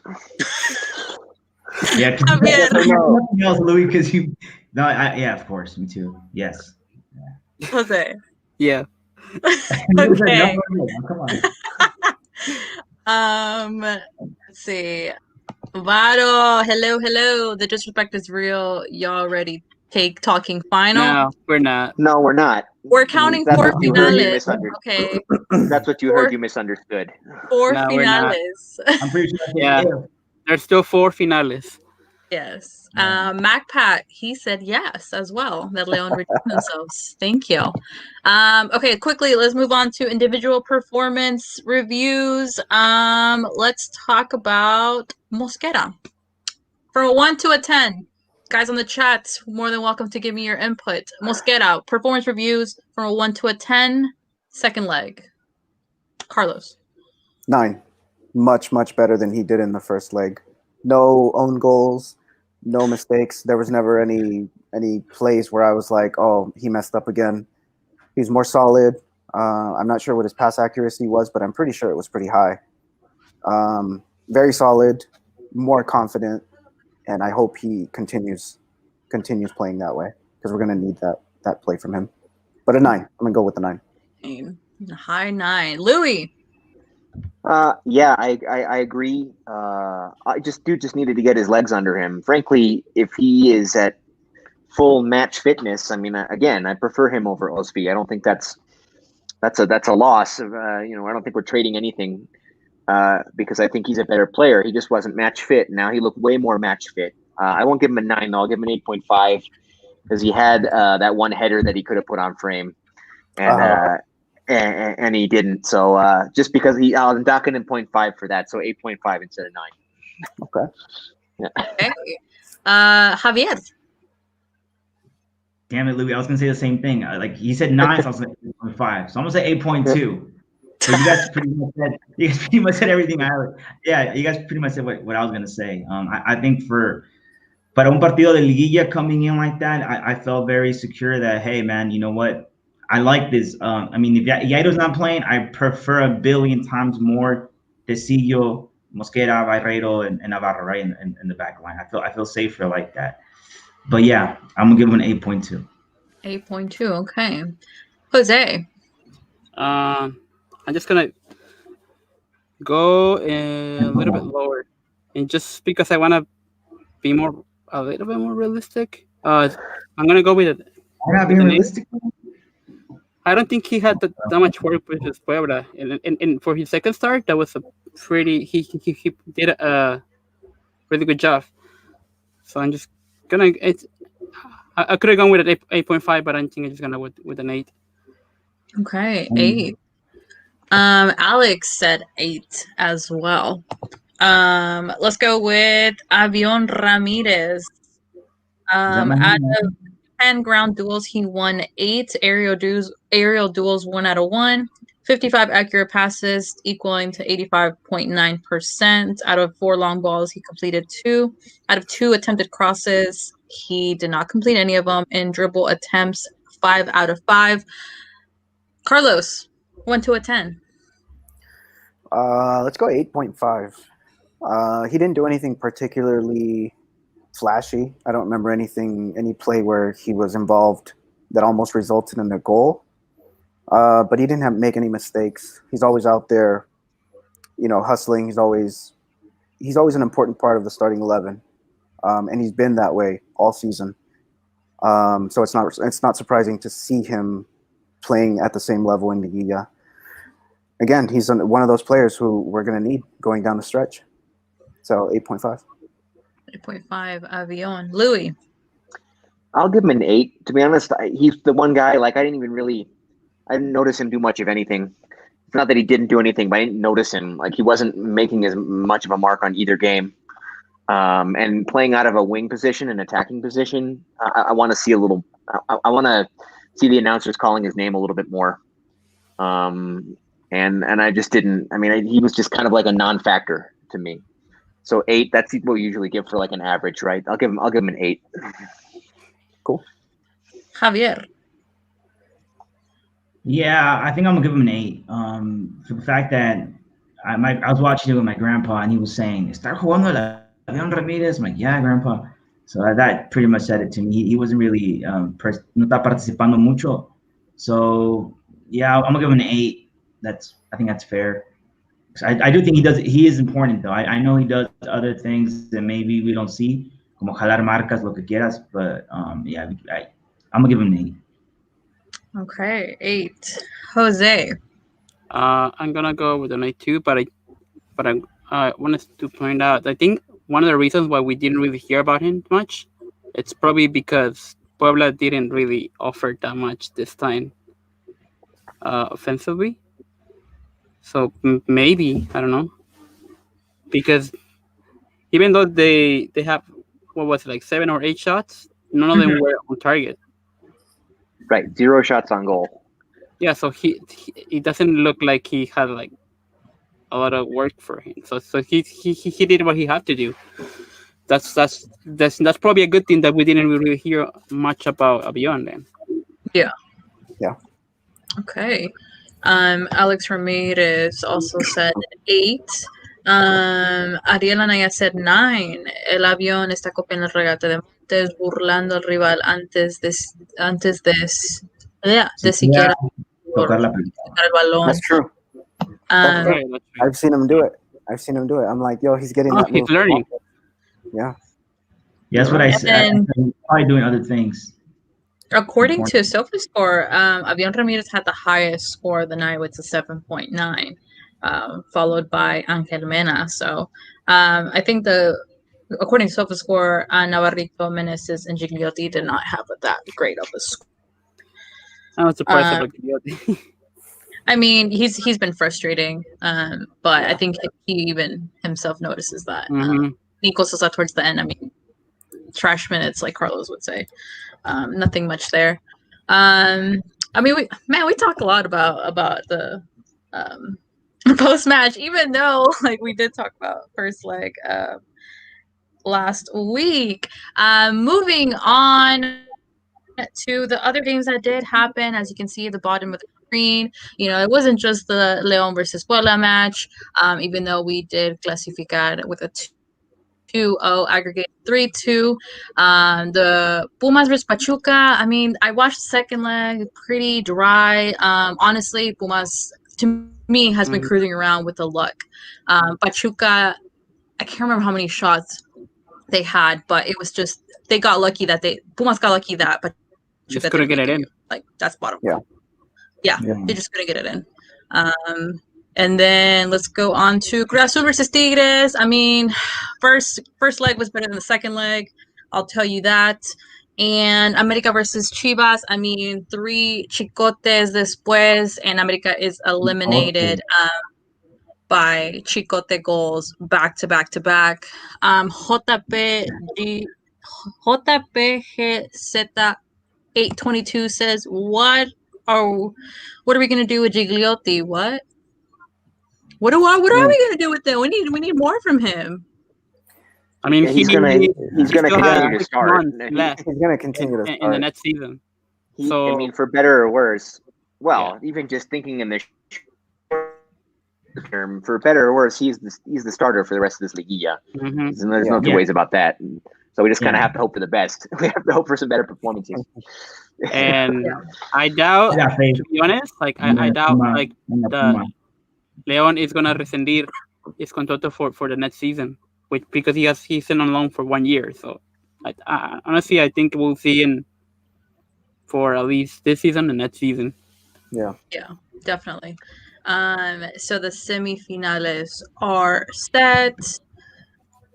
Yeah, Javier? nothing else, Louis, because you. No, yeah, of course, me too. Yes. Jose? Yeah. Okay. No, come on. Let's see. Varo, hello. The disrespect is real. Y'all already talking final. No, we're not. No, we're not. We're counting That's four what you heard. You finales. misunderstood. Okay, That's what you heard. You misunderstood. four No, we're not. finales. I'm pretty sure. Yeah. There's still 4 finales. Yes. MacPat, he said yes as well, that Leon redeemed themselves. Thank you. Okay, quickly, let's move on to individual performance reviews. Let's talk about Mosquera. From a 1 to a 10. Guys on the chat, more than welcome to give me your input. Mosquera, performance reviews from a 1 to a 10, second leg. Carlos. 9. Much better than he did in the first leg. No own goals, no mistakes. There was never any plays where I was like, oh, he messed up again. He's more solid. I'm not sure what his pass accuracy was, but I'm pretty sure it was pretty high. Very solid, more confident, and I hope he continues playing that way because we're going to need that play from him. But a 9. I'm going to go with the 9. High 9. Louis. Yeah, I agree. Dude just needed to get his legs under him. Frankly, if he is at full match fitness, I mean, again, I prefer him over Osby. I don't think that's a loss. I don't think we're trading anything because I think he's a better player. He just wasn't match fit. Now he looked way more match fit. I won't give him a 9 though. I'll give him an 8.5 because he had that one header that he could have put on frame, and he didn't. So just because I'm docking him 0.5 for that. So 8.5 instead of 9. Okay. Yeah. Okay. Javier. Damn it, Louis. I was gonna say the same thing. Like he said 9, so I was like 8.5. So I'm gonna say 8.2. So you guys pretty much said everything. You guys pretty much said what I was gonna say. I think para un partido de liguilla coming in like that, I felt very secure that, hey man, you know what? I like this. I mean, if Yairo's not playing, I prefer a billion times more Tecillo, Mosquera, Barreiro, and Navarro right in the back line. I feel safer like that. But yeah, I'm gonna give him an 8.2. 8.2. Okay. Jose. I'm just gonna go a little bit lower, and just because I want to be a little bit more realistic, I'm gonna go with it. Not being realistic. I don't think he had that much work with his Puebla, and for his second start, that was a pretty. He did a really good job. So I'm just gonna. I could have gone with an 8.5, but I think I'm just gonna with an 8. Okay, 8. Alex said 8 as well. Let's go with Avion Ramirez. Out of 10 ground duels, he won 8 aerial duels, 1 out of 1. 55 accurate passes, equaling to 85.9%. Out of 4 long balls, he completed 2. Out of 2 attempted crosses, he did not complete any of them. In dribble attempts, 5 out of 5. Carlos, 1 to a 10. Let's go 8.5. He didn't do anything particularly flashy. I don't remember any play where he was involved that almost resulted in a goal. But he didn't make any mistakes. He's always out there, hustling. He's always an important part of the starting 11, and he's been that way all season. So it's not surprising to see him playing at the same level in the liguilla. Again, he's one of those players who we're going to need going down the stretch. So 8.5. 8.5, Avion. Louis. I'll give him an 8. To be honest, he's the one guy, I didn't notice him do much of anything. It's not that he didn't do anything, but I didn't notice him. He wasn't making as much of a mark on either game. And playing out of a wing position, an attacking position, I want to see a little. I want to see the announcers calling his name a little bit more. and I just didn't. I mean, he was just kind of like a non-factor to me. So 8. That's what we usually give for like an average, right? I'll give him an 8. Cool. Javier. Yeah, I think I'm gonna give him an 8. For the fact that I was watching it with my grandpa, and he was saying, "Está jugando el Avión Ramirez." I'm like, "Yeah, grandpa." So that pretty much said it to me. He wasn't really no está participando mucho. So yeah, I'm gonna give him an 8. I think that's fair. I do think he is important though. I know he does other things that maybe we don't see, como jalar marcas, lo que quieras. But yeah, I'm gonna give him an 8. Okay, 8. Jose. I'm gonna go with an 8 too, but I wanted to point out. I think one of the reasons why we didn't really hear about him much, it's probably because Puebla didn't really offer that much this time, offensively. So maybe, I don't know, because even though they have, what was it, like 7 or 8 shots, none of them were on target. Right, 0 shots on goal. Yeah, so it doesn't look like he had like a lot of work for him. So he did what he had to do. That's probably a good thing that we didn't really hear much about Avion then. Yeah. Yeah. Okay. Alex Ramirez also said 8. Ariel Anaya said 9. El avión está copiando el regate de Montes, burlando al rival antes de siquiera Tocar la pelota. tocar el balón. That's true. Um, Right, that's true. I've seen him do it. I'm like, yo, he's getting that He's move. learning. Yeah. Yeah, that's what I And said. then- He's probably doing other things. According to SofaScore, Avion Ramirez had the highest score of the night with a 7.9, followed by Angel Mena. So I think according to SofaScore, Navarrito, Meneses, and Gigliotti did not have that great of a score. I was surprised about Gigliotti. I mean, he's been frustrating, but I think he even himself notices that. Nico Sosa towards the end, I mean, trash minutes, like Carlos would say. Nothing much there. I mean, we talk a lot about the post match, even though like we did talk about first leg last week. Moving on to the other games that did happen, as you can see at the bottom of the screen, it wasn't just the León versus Puebla match, even though we did clasificar with a 2-0 aggregate 3-2. The Pumas versus Pachuca, I mean, I watched the second leg, pretty dry. Honestly, Pumas, to me, has been cruising around with the luck. Pachuca, I can't remember how many shots they had, but it was just, they got lucky that Pumas got lucky that Pachuca just couldn't get it in. Like, that's bottom Yeah. line. Yeah, they just couldn't get it in. And then let's go on to Cruz Azul versus Tigres. I mean, first leg was better than the second leg. I'll tell you that. And America versus Chivas. I mean, 3 chicotes después, and America is eliminated by chicote goals back to back to back. JPGZ 822 says, what are we gonna do with Gigliotti? What are we gonna do with him? We need more from him. I mean, he's gonna continue to start. He's gonna continue to start in the next season. I mean, for better or worse. Well, even just thinking in the term, for better or worse, he's the starter for the rest of this liguilla. And there's no two ways about that. And so we just kind of have to hope for the best. We have to hope for some better performances. And I doubt, to be honest, like I doubt like the León is gonna rescindir his contrato for the next season, because he's in on loan for 1 year. So I honestly, I think we'll see him for at least this season and next season. Yeah, definitely. So the semifinales are set.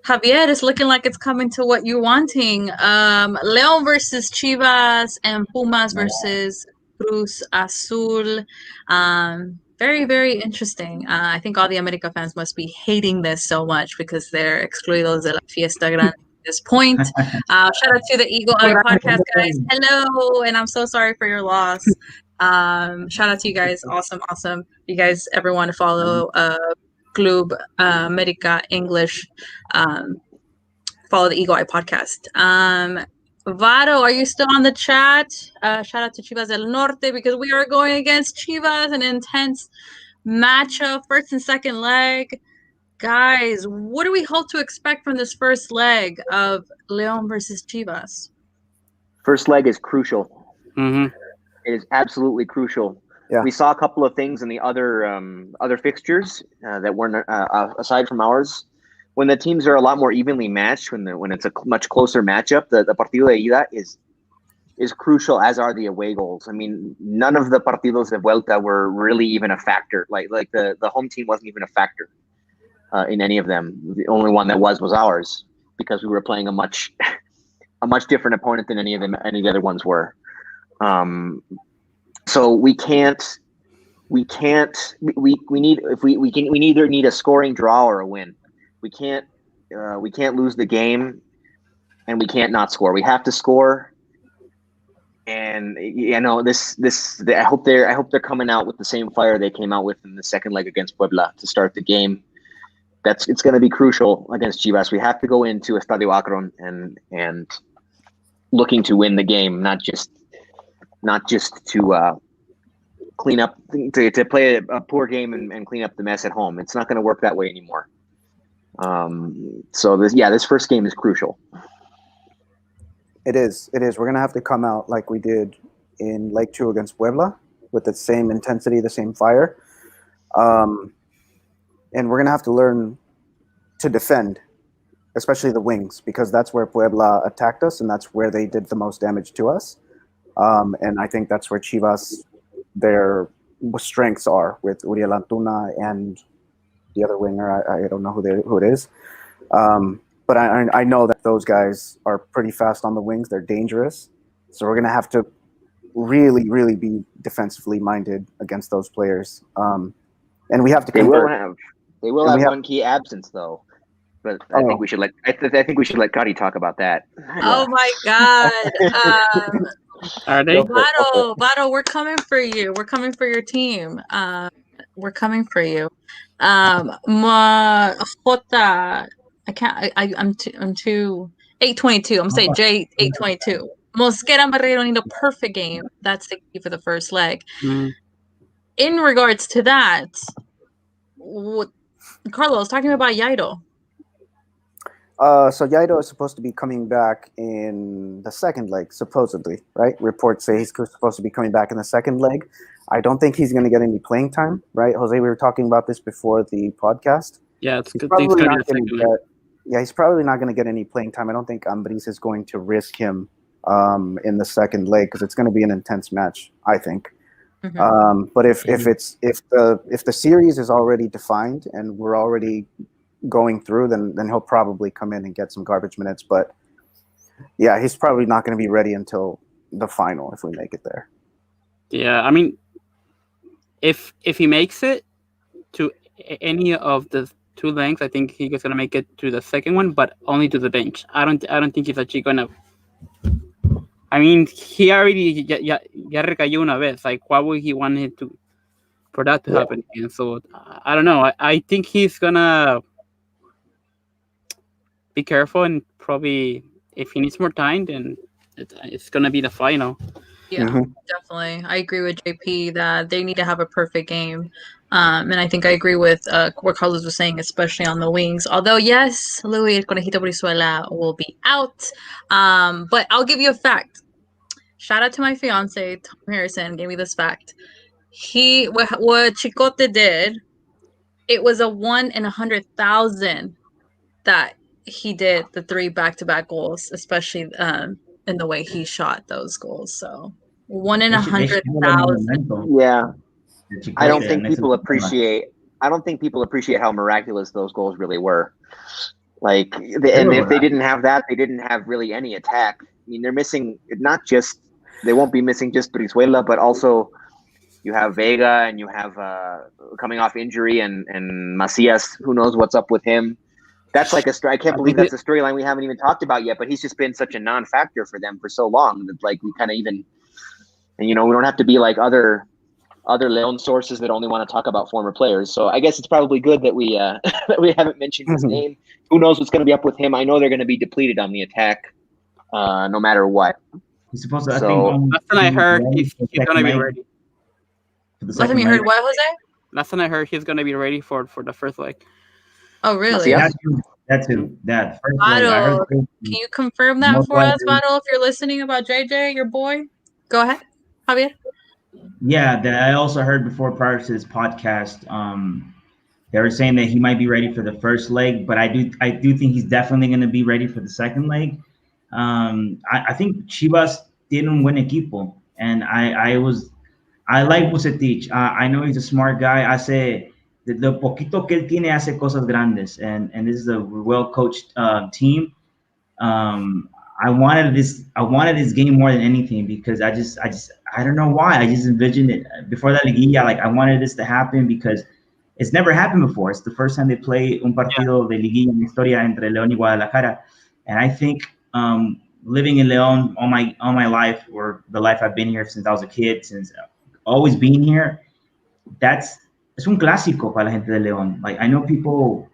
Javier, is looking like it's coming to what you're wanting. León versus Chivas and Pumas versus Cruz Azul. Very, very interesting. I think all the America fans must be hating this so much because they're excluidos de la fiesta grande at this point. Shout out to the Eagle Eye podcast, guys. Hello, and I'm so sorry for your loss. Shout out to you guys. Awesome. You guys ever want to follow Club America English, follow the Eagle Eye podcast. Vado, are you still on the chat? Shout out to Chivas del Norte because we are going against Chivas, an intense matchup, first and second leg. Guys, what do we hope to expect from this first leg of León versus Chivas? First leg is crucial. Mm-hmm. It is absolutely crucial. Yeah. We saw a couple of things in the other fixtures that weren't aside from ours. When the teams are a lot more evenly matched, when it's a much closer matchup, the partido de ida is crucial, as are the away goals. I mean, none of the partidos de vuelta were really even a factor. Like the home team wasn't even a factor in any of them. The only one that was ours, because we were playing a much different opponent than any of the other ones were. So we either need a scoring draw or a win. We can't lose the game, and we can't not score. We have to score. And I hope they're coming out with the same fire they came out with in the second leg against Puebla to start the game. It's going to be crucial against Chivas. We have to go into Estadio Akron and looking to win the game, not just to clean up, to play a poor game and clean up the mess at home. It's not going to work that way anymore. So this first game is crucial. It is. We're going to have to come out like we did in Lake 2 against Puebla with the same intensity, the same fire. And we're going to have to learn to defend, especially the wings, because that's where Puebla attacked us and that's where they did the most damage to us. And I think that's where Chivas, their strengths are, with Uriel Antuna and the other winger. I don't know who it is. But I know that those guys are pretty fast on the wings. They're dangerous. So we're going to have to really, really be defensively minded against those players. And we have to convert. They will have one key absence, though. But I think we should let Kari talk about that. Oh my God. Are they? Vado, we're coming for you. We're coming for your team. We're coming for you. Jota, I'm too 822. I'm saying J 822. Mosquera Barrero need a perfect game. That's the key for the first leg. Mm. In regards to that, Carlos, talking about Yairo. So Yairo is supposed to be coming back in the second leg, supposedly, right? Reports say he's supposed to be coming back in the second leg. I don't think he's going to get any playing time, right? Jose, we were talking about this before the podcast. Yeah, it's he's good. probably not going to get. Yeah, he's probably not going to get any playing time. I don't think Ambris is going to risk him in the second leg because it's going to be an intense match, I think. Mm-hmm. But if the series is already defined and we're already going through, then he'll probably come in and get some garbage minutes. But yeah, he's probably not going to be ready until the final if we make it there. Yeah, I mean, if he makes it to any of the two lengths, I think he's going to make it to the second one, but only to the bench. I don't think he's actually going to. I mean, he already ya recayó una vez. Like, why would he want it for that to happen again? So I don't know. I think he's gonna be careful and probably, if he needs more time, then it's gonna be the final. Yeah, definitely. I agree with JP that they need to have a perfect game. And I think I agree with what Carlos was saying, especially on the wings. Although, yes, Luis El Conejito Brizuela will be out. But I'll give you a fact. Shout out to my fiance, Tom Harrison, gave me this fact. What Chicote did, it was a 1 in 100,000 that he did the 3 back-to-back goals, especially in the way he shot those goals. So 1 in 100,000. Yeah. I don't think people appreciate how miraculous those goals really were. Like, if they didn't have that, they didn't have really any attack. I mean, they're missing they won't be missing just Brizuela, but also you have Vega and you have coming off injury and Macias. Who knows what's up with him? That's like I can't believe that's a storyline we haven't even talked about yet. But he's just been such a non-factor for them for so long that like we kind of even And we don't have to be like other Leon sources that only want to talk about former players. So I guess it's probably good that we that we haven't mentioned his name. Who knows what's going to be up with him? I know they're going to be depleted on the attack, no matter what. He's supposed to. I So- think. Last time I heard, he's gonna be ready. Last time you heard what, Jose? Last time I heard, he's gonna be ready for the first leg. Oh, really? Yeah. That too. That first leg, I heard. Otto, can you confirm that Most for us, likely. Otto, if you're listening about JJ, your boy? Go ahead, Javier. Yeah, that I also heard before prior to this podcast. They were saying that he might be ready for the first leg, but I do think he's definitely going to be ready for the second leg. I think Chivas didn't win equipo, and I like Vucetich. I know he's a smart guy. I say the poquito que él tiene hace cosas grandes, and this is a well coached team. I wanted this game more than anything because I don't know why. I just envisioned it before that liguilla. Like I wanted this to happen because it's never happened before. It's the first time they play un partido de liguilla en historia entre León y Guadalajara, and I think living in León all my life, or the life I've been here since I was a kid, since always being here, es un clásico para la gente de León. Like I know people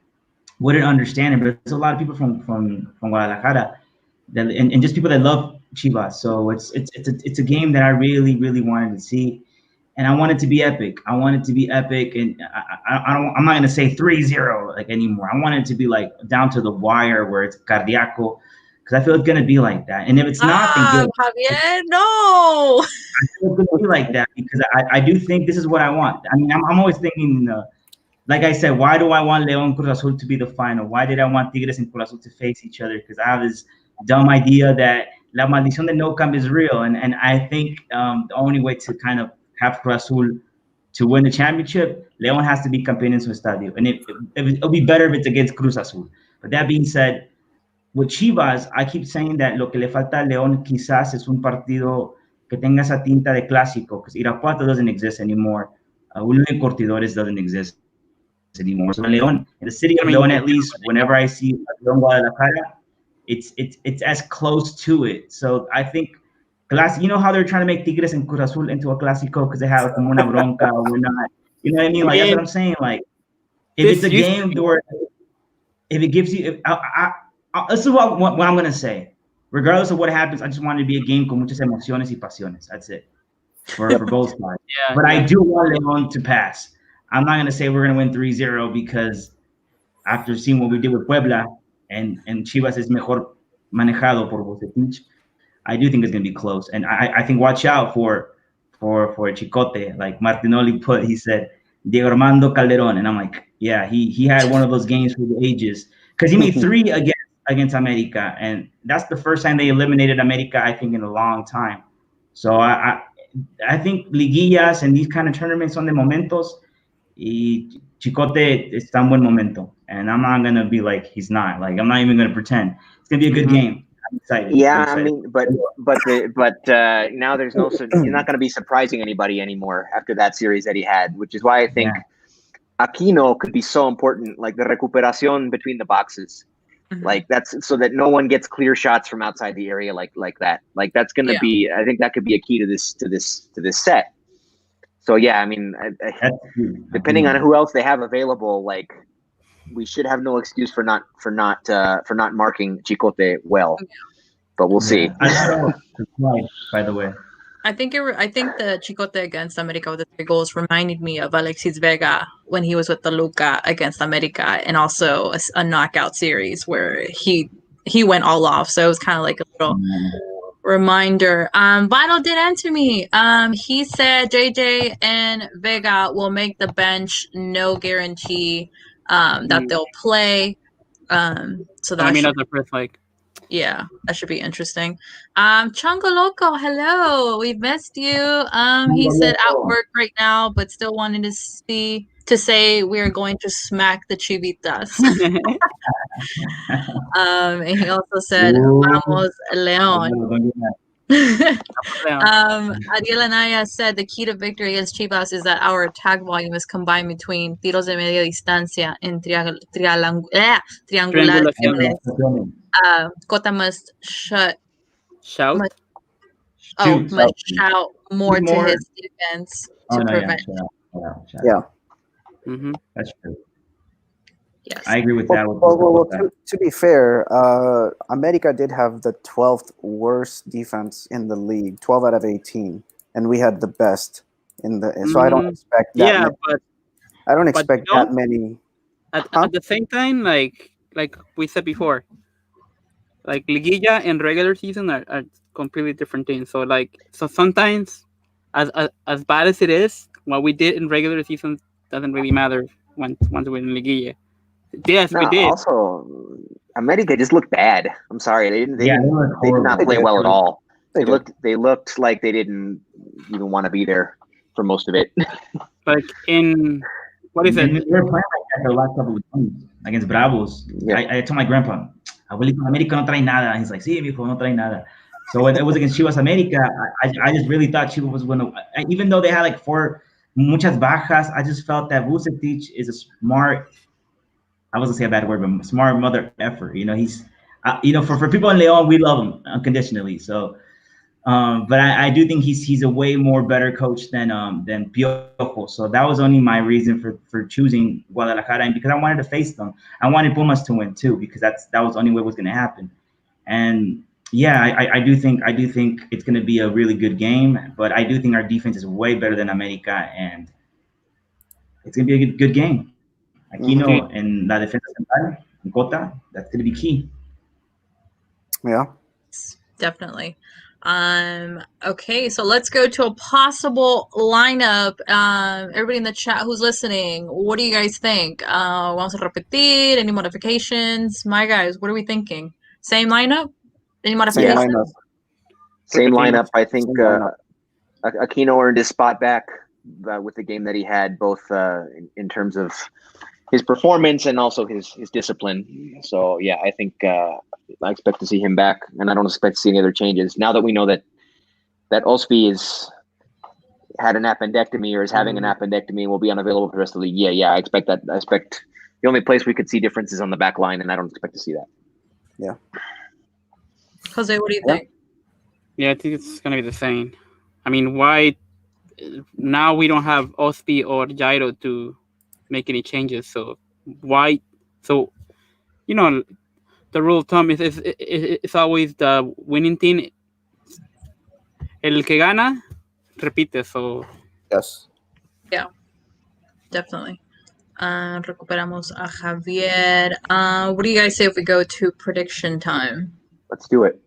wouldn't understand it, but there's a lot of people from Guadalajara that, and just people that love Chivas. So it's a game that I really wanted to see, and I want it to be epic. I want it to be epic, and I'm not gonna say 3-0 like anymore. I want it to be like down to the wire where it's cardiaco, because I feel it's gonna be like that. And if it's not, then good. Javier, no. I feel it's gonna be like that because I do think this is what I want. I mean, I'm always thinking. Like I said, why do I want León Cruz Azul to be the final? Why did I want Tigres and Cruz Azul to face each other? Because I have this dumb idea that La Maldición de No Camp is real. And I think the only way to kind of have Cruz Azul to win the championship, León has to be campeón en su estadio. And it'll be better if it's against Cruz Azul. But that being said, with Chivas, I keep saying that lo que le falta a León quizás es un partido que tenga esa tinta de clásico, because Irapuato doesn't exist anymore. William Cortidores doesn't exist anymore. So León, in the city of León, at least, whenever I see León Guadalajara, it's as close to it. So I think, you know how they're trying to make Tigres and Cruz Azul into a clásico because they have como una bronca, we're not, you know what I mean? Like that's what I'm saying. Like if it's a game where, if it gives you, this is what I'm gonna say. Regardless of what happens, I just want it to be a game con muchas emociones y pasiones. That's it for both sides. Yeah, but I do want León to pass. I'm not going to say we're going to win 3-0 because after seeing what we did with Puebla and Chivas es mejor manejado por Vucetich, I do think it's going to be close. And I think watch out for Chicote. Like Martinoli he said, Diego Armando Calderon. And I'm like, yeah, he had one of those games for the ages. Because he made 3 against America. And that's the first time they eliminated America, I think, in a long time. So I think liguillas and these kind of tournaments son de momentos. Y Chicote está en buen momento, and I'm not gonna be like he's not. Like I'm not even gonna pretend. It's gonna be a good game. I'm excited. Yeah, I'm excited. I mean, now there's no. He's not gonna be surprising anybody anymore after that series that he had, which is why I think Aquino could be so important. Like the recuperación between the boxes, like that's so that no one gets clear shots from outside the area like that. Like that's gonna be. I think that could be a key to this set. So yeah, I mean, depending on who else they have available, like we should have no excuse for not marking Chicote well. But we'll see. By the way, I think the Chicote against America with the 3 goals reminded me of Alexis Vega when he was with Toluca against America, and also a knockout series where he went all off. So it was kind of like a little reminder. Vinyl did answer me. He said JJ and Vega will make the bench. No guarantee that they'll play. So that the first leg. Yeah, that should be interesting. Chongo Loco, hello. We missed you. He said at work right now, but still wanted to say we are going to smack the Chivitas. And he also said, Vamos León. Ariel Anaya said the key to victory against Chivas is that our attack volume is combined between tiros de media distancia and triangulaciones. Cota must shout Oh, Two. must shout more to More. his defense Oh to no, yeah, prevent. shut Yeah. up. Mm-hmm. That's true. Yes. I agree with Well, that. With well, Bogota. to be fair, America did have the 12th worst defense in the league, 12 out of 18, and we had the best in the. So I don't Mm, expect that. yeah, I don't but expect that many. Huh? at the same time, like we said before, like liguilla and regular season are completely different things. So sometimes, as bad as it is, what we did in regular season doesn't really matter once we're in liguilla. Yes, No, we did. also America just looked bad. I'm sorry, Yeah, they look they did not horrible. play They did. well at all. They did. They looked like they didn't even want to be there for most of it. Like in what is And it? we were playing like that the last couple of games against Bravos. Yeah. I told my grandpa, Abuelito, América no trae nada. And he's like, sí, mijo, no trae nada. So when it was against Chivas América, I just really thought Chivas was going to, even though they had like muchas bajas, I just felt that Vucetic is a smart, I wasn't say a bad word, but smart mother effer. He's, for people in Leon, we love him unconditionally. So, but I do think he's a way more better coach than Piojo. So that was only my reason for choosing Guadalajara, and because I wanted to face them, I wanted Pumas to win too, because that was the only way it was going to happen. And yeah, I do think it's going to be a really good game, but I do think our defense is way better than America, and it's going to be a good game. Mhm. Aquino and la defensa central, Cota, that's going to be key. Yeah. Definitely. Okay, so let's go to a possible lineup. Everybody in the chat who's listening, what do you guys think? Vamos a repetir? Any modifications? My guys, what are we thinking? Same lineup? Any Same modifications? lineup. Same Repetimos. lineup. I think Same lineup. Aquino earned his spot back with the game that he had, both in terms of his performance and also his discipline. So yeah, I think I expect to see him back, and I don't expect to see any other changes now that we know that Osby is had an appendectomy or is having an appendectomy and will be unavailable for the rest of the year. Yeah, I expect that. I expect the only place we could see differences on the back line, and I don't expect to see that. Yeah. Jose, what do you Yeah. think? Yeah, I think it's gonna be the same. I mean, why now we don't have Ospi or Jairo to make any changes? So why? So the rule of thumb is it's always the winning team. El que gana repite. So Yes. Definitely. Recuperamos a Javier. What do you guys say if we go to prediction time? Let's do it.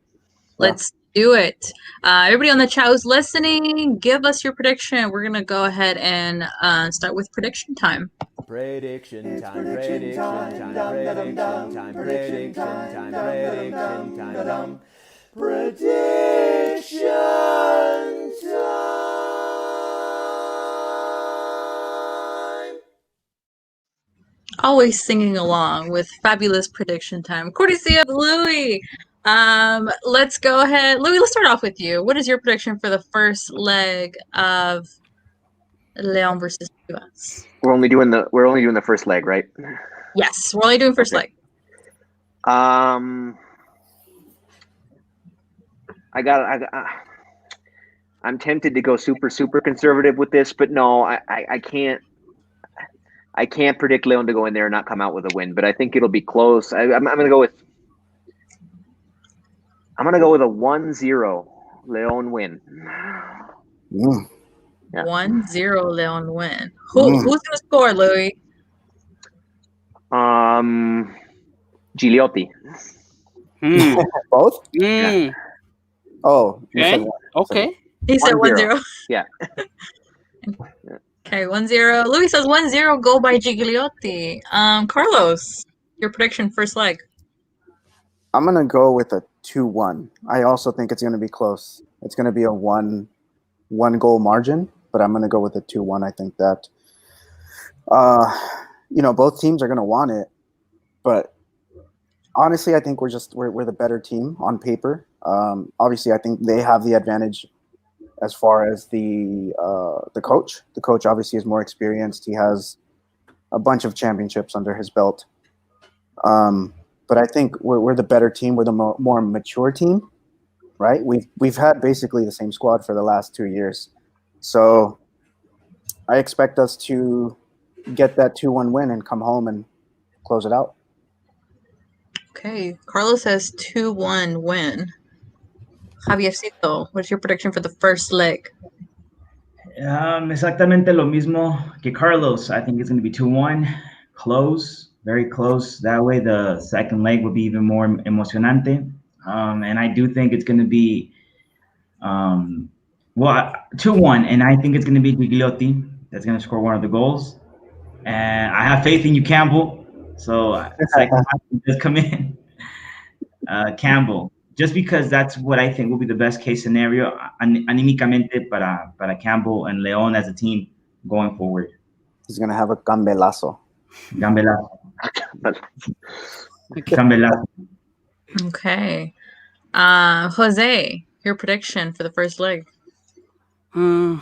Let's do it. Everybody on the chat who's listening, give us your prediction. We're gonna go ahead and start with prediction time. Prediction time, prediction time, prediction time, prediction time, prediction time, prediction time. Always singing along with fabulous prediction time. Courtesy of Louis. Let's go ahead. Louis, let's start off with you. What is your prediction for the first leg of Leon versus Chivas? We're only doing the first leg, right? Yes, we're only doing first leg. I'm tempted to go super conservative with this, but no, I can't. I can't predict Leon to go in there and not come out with a win, but I think it'll be close. I'm going to go with a 1-0 Leon win. Mm. Yeah. 1-0 Leon win. Who's going to score, Louis? Gigliotti. Both? Yeah. Oh, you Okay. said one. Okay. He said 1-0. 1-0. Yeah. Okay, 1-0. Louis says 1-0 goal by Gigliotti. Carlos, your prediction first leg. I'm going to go with a 2-1. I also think it's going to be close. It's going to be a one goal margin, but I'm going to go with a 2-1. I think that, both teams are going to want it, but honestly, I think we're the better team on paper. Obviously, I think they have the advantage as far as the coach. The coach obviously is more experienced. He has a bunch of championships under his belt. But I think we're the better team. We're the more mature team. right? We've had basically the same squad for the last 2 years, so I expect us to get that 2-1 win and come home and close it out. Okay, Carlos says 2-1 win. Javiercito, what's your prediction for the first leg? Exactamente lo mismo que Carlos. I think it's going to be 2-1, close, very close. That way, the second leg will be even more emocionante. And I do think it's going to be, 2-1, and I think it's going to be Gigliotti that's going to score one of the goals. And I have faith in you, Campbell. So second half does come in, Campbell. Just because that's what I think will be the best case scenario anímicamente para Campbell and León as a team going forward. He's gonna have a gambelazo. Gambelazo. Gambelazo. Okay. Jose, your prediction for the first leg? I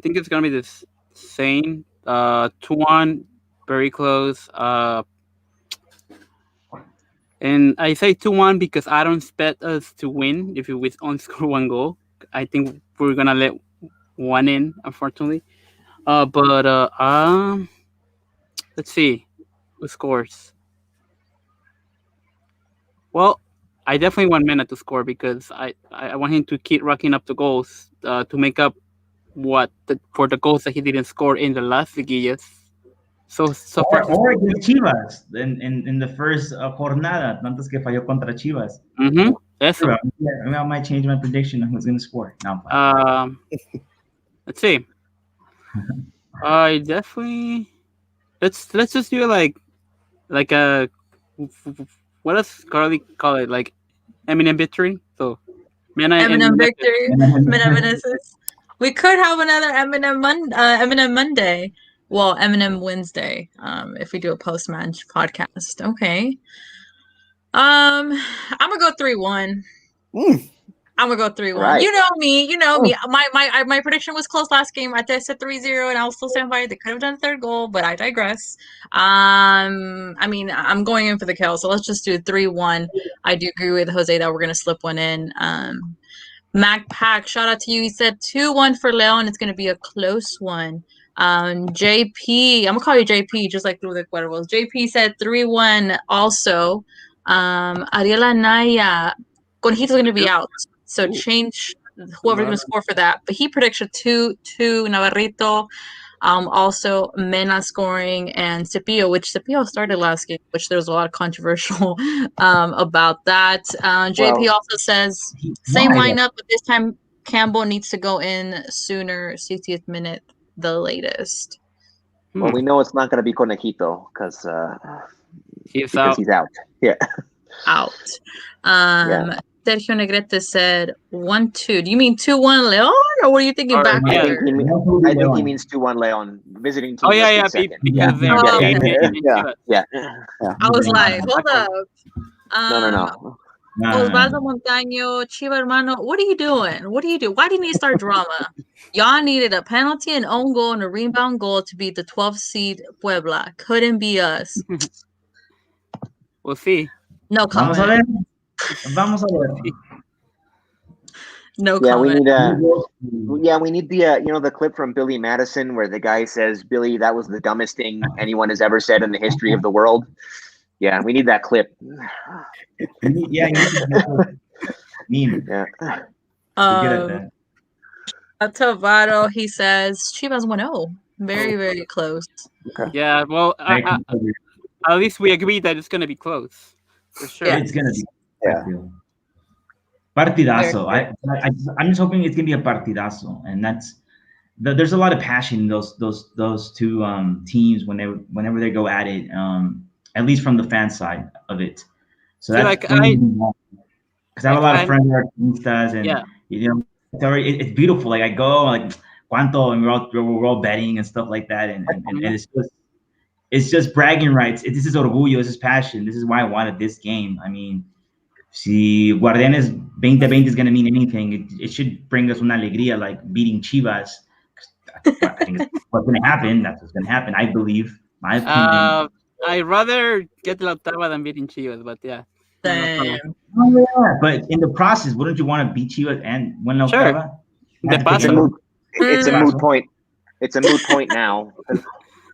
think it's gonna be the same. 2-1, very close. And I say 2-1 because I don't expect us to win if we only score one goal. I think we're gonna let one in, unfortunately. But let's see who scores. Well, I definitely want Mena to score because I want him to keep racking up the goals to make up for the goals that he didn't score in the last liguillas. So far, or against Chivas in the first jornada, tantos que falló contra Chivas. Eso. I might change my prediction on who's going to score. No, let's see. I definitely let's just do like a what does Carly call it? Like Eminem victory. So Eminem victory. Eminem. We could have another Eminem Monday. Well, Eminem Wednesday. If we do a post-match podcast. Okay. I'm gonna go 3-1. I'm gonna go 3-1. Right. You know me. You know me. My prediction was close last game. I said 3-0, and I'll still stand by it. They could have done a third goal, but I digress. I mean, I'm going in for the kill, so let's just do 3-1. I do agree with Jose that we're gonna slip one in. Mac Pack, shout out to you. He said 2-1 for Leon. It's gonna be a close one. JP, I'm gonna call you JP, just like Blue the Cuervos. JP said 3-1 also. Ariela Naya, Conejito's gonna be out. So change whoever's going to score for that. But he predicts a 2-2 Navarrito. Also, Mena scoring and Cepillo, which Cepillo started last game, which there's a lot of controversial about that. JP also says same lineup, but this time Campbell needs to go in sooner, 60th minute, the latest. Well, we know it's not going to be Conejito because he's out. Yeah. Out. Sergio Negrete said 1-2. Do you mean 2-1 Leon, or what are you thinking back I there? think he means 2-1 Leon. Visiting team. Yeah. Because yeah. I was like, hold up. No. Osvaldo Montaño, Chiva Hermano, what are you doing? What do you do? Why do you need to start drama? Y'all needed a penalty, an own goal, and a rebound goal to beat the 12th seed Puebla. Couldn't be us. We'll see. No comment. Vamos a ver. No comment. We need the the clip from Billy Madison where the guy says, "Billy, that was the dumbest thing anyone has ever said in the history of the world." Yeah, we need that clip. Meme. Yeah. Tavaro, he says Chivas 1-0. Very, very close. Okay. Yeah, well, at least we agree that it's going to be close. For sure. Yeah. It's going to be. Yeah. Partidazo. I'm just hoping it's going to be a partidazo. And there's a lot of passion in those two teams whenever they go at it, at least from the fan side of it. So that's because I have a lot of friends who are teamstas, and it's beautiful. Like I go like cuánto, and we're all betting and stuff like that, and it's just bragging rights. This is orgullo. This is passion. This is why I wanted this game. I mean, si Guardianes 2020 is going to mean anything, it should bring us una alegría like beating Chivas. I think it's what's going to happen. That's what's going to happen. I believe. My opinion. I'd rather get La Octava than beating Chivas, but yeah. Damn. Oh, yeah. But in the process, wouldn't you want to beat Chivas and win La Sure. Octava? De It's a paso. moot. It's a Mm. moot point. It's a moot point now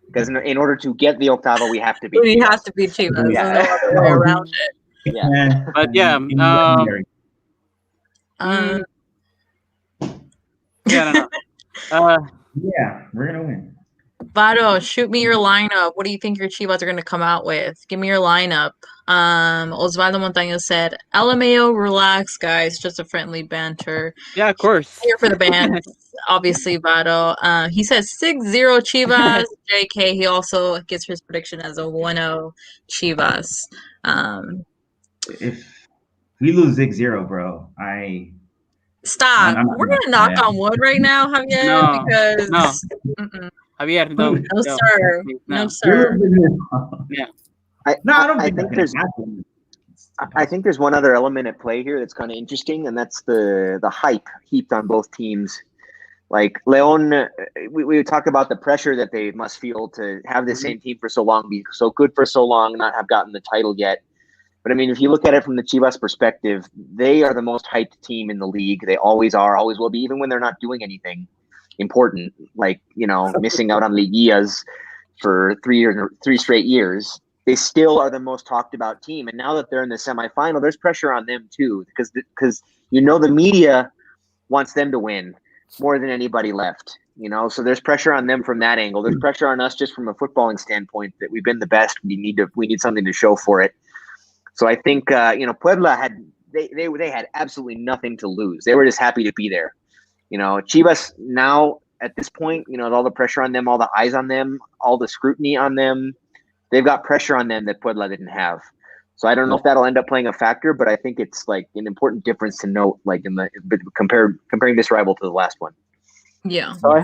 because in order to get the Octava, we have to beat. We Chivas. have to beat Chivas. There's Yeah. no other way around it. Yeah. But yeah, Um, yeah, I don't know. yeah, we're gonna win. Vado, shoot me your lineup. What do you think your Chivas are going to come out with? Give me your lineup. Osvaldo Montaño said, LMAO, relax, guys. Just a friendly banter. Yeah, of course. Here for the band, obviously, Vado. He says 6-0 Chivas. JK, he also gets his prediction as a 1-0 Chivas. If we lose 6-0, bro, Stop. I'm We're going to knock yeah. on wood right now, Javier, No, because... no. Mm-mm. Javier, don't. No, sir. No, No. sir. I don't I think think that's there's. gonna happen. I think there's one other element at play here that's kind of interesting, and that's the hype heaped on both teams. Like Leon, we talked about the pressure that they must feel to have the same team for so long, be so good for so long, not have gotten the title yet. But I mean, if you look at it from the Chivas perspective, they are the most hyped team in the league. They always are, always will be, even when they're not doing anything important, like missing out on liguillas for 3 straight years. They still are the most talked about team. And now that they're in the semifinal, there's pressure on them too, because the media wants them to win more than anybody left. So there's pressure on them from that angle. There's pressure on us just from a footballing standpoint that we've been the best. We need something to show for it. So I think Puebla had absolutely nothing to lose. They were just happy to be there. Chivas now at this point, with all the pressure on them, all the eyes on them, all the scrutiny on them, they've got pressure on them that Puebla didn't have. So I don't know if that'll end up playing a factor, but I think it's like an important difference to note, like comparing this rival to the last one. Yeah. So I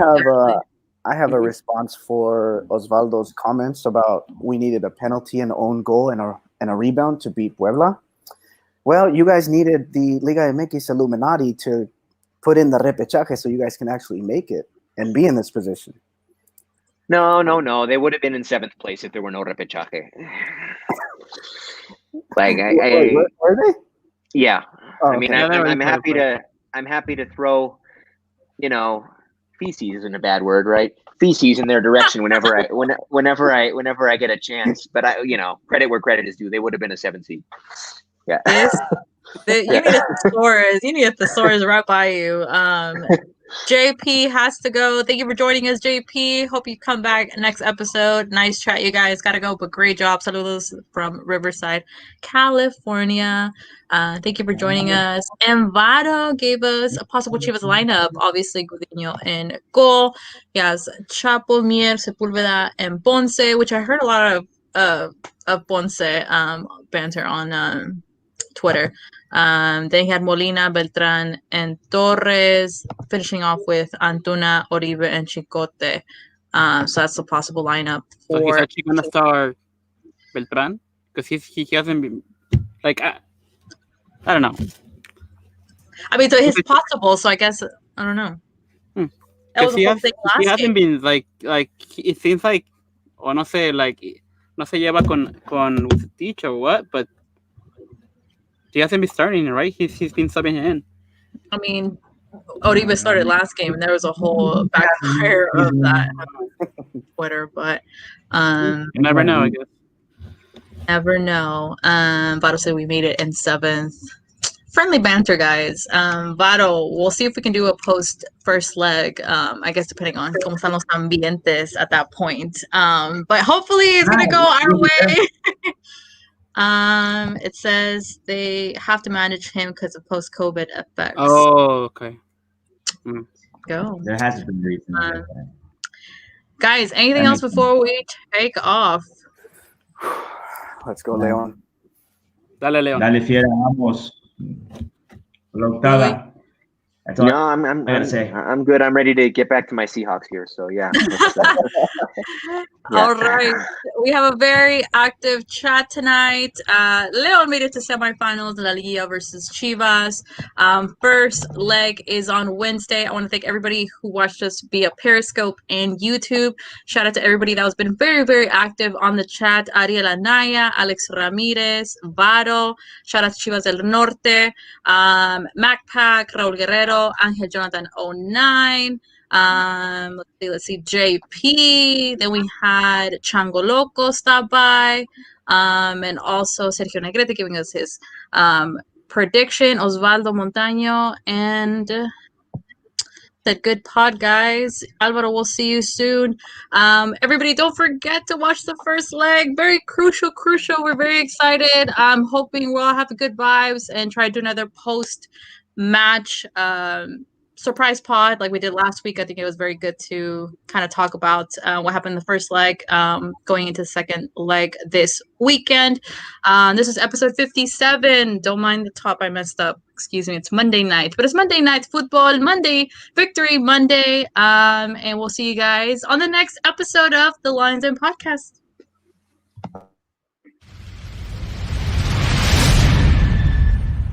have a response for Osvaldo's comments about we needed a penalty, an own goal, and a rebound to beat Puebla. Well, you guys needed the Liga MX Illuminati to put in the repechaje so you guys can actually make it and be in this position. No. They would have been in 7th place if there were no repechaje. Like were they? Yeah. Oh, I mean, okay. I'm happy to throw, feces isn't a bad word, right? Feces in their direction whenever I get a chance. But credit where credit is due. They would have been a 7th seed. Yeah. You need a thesaurus. You need a thesaurus right by you. JP has to go. Thank you for joining us, JP. Hope you come back next episode. Nice chat, you guys. Gotta go, but great job. Saludos from Riverside, California. Thank you for joining us. And Vado gave us a possible Chivas lineup. Obviously, Gudiño in goal. He has Chapo, Mier, Sepulveda, and Ponce, which I heard a lot of Ponce banter on Twitter. Then he had Molina, Beltran, and Torres, finishing off with Antuna, Oribe, and Chicote. So that's the possible lineup. So he's actually going to start Beltran? Because he hasn't been, like, I don't know. I mean, so it's possible, so I guess, I don't know. That was the whole thing last he hasn't game. been, like, it seems like, o no sé, like, no se lleva con Stitch or what, but he hasn't been starting, right? He's been subbing in. I mean, Oribe started last game, and there was a whole backfire of that on Twitter, but you never know, I guess. Never know. Vado said we made it in 7th. Friendly banter, guys. Vado, we'll see if we can do a post first leg. I guess depending on cómo están los ambientes at that point. But hopefully it's gonna go our way. It says they have to manage him because of post-COVID effects. Oh, okay. Go. There has been reason. Guys, anything else before we take off? Let's go, Leon. Dale, Leon. Dale, Fiera, vamos. La Octava. That's all I'm good. I'm ready to get back to my Seahawks here. So yeah. All right. we have a very active chat tonight. Leon made it to semifinals, La Liguilla versus Chivas. First leg is on Wednesday. I want to thank everybody who watched us via Periscope and YouTube. Shout out to everybody that has been very, very active on the chat. Ariel Anaya, Alex Ramirez, Varo. Shout out to Chivas del Norte, MacPac, Raul Guerrero, Angel Jonathan 09. Let's see, JP. Then we had Chango Loco stop by, and also Sergio Negrete giving us his prediction. Osvaldo Montaño, and that good pod, guys. Alvaro, we'll see you soon. Everybody, don't forget to watch the first leg. Very crucial. We're very excited. I'm hoping we'll all have good vibes and try to do another post match surprise pod like we did last week. I think it was very good to kind of talk about what happened in the first leg going into the second leg this weekend. This is episode 57. Don't mind the top, I messed up. Excuse me. It's Monday night, but it's Monday Night Football Monday, Victory Monday. And we'll see you guys on the next episode of the Lions Den Podcast.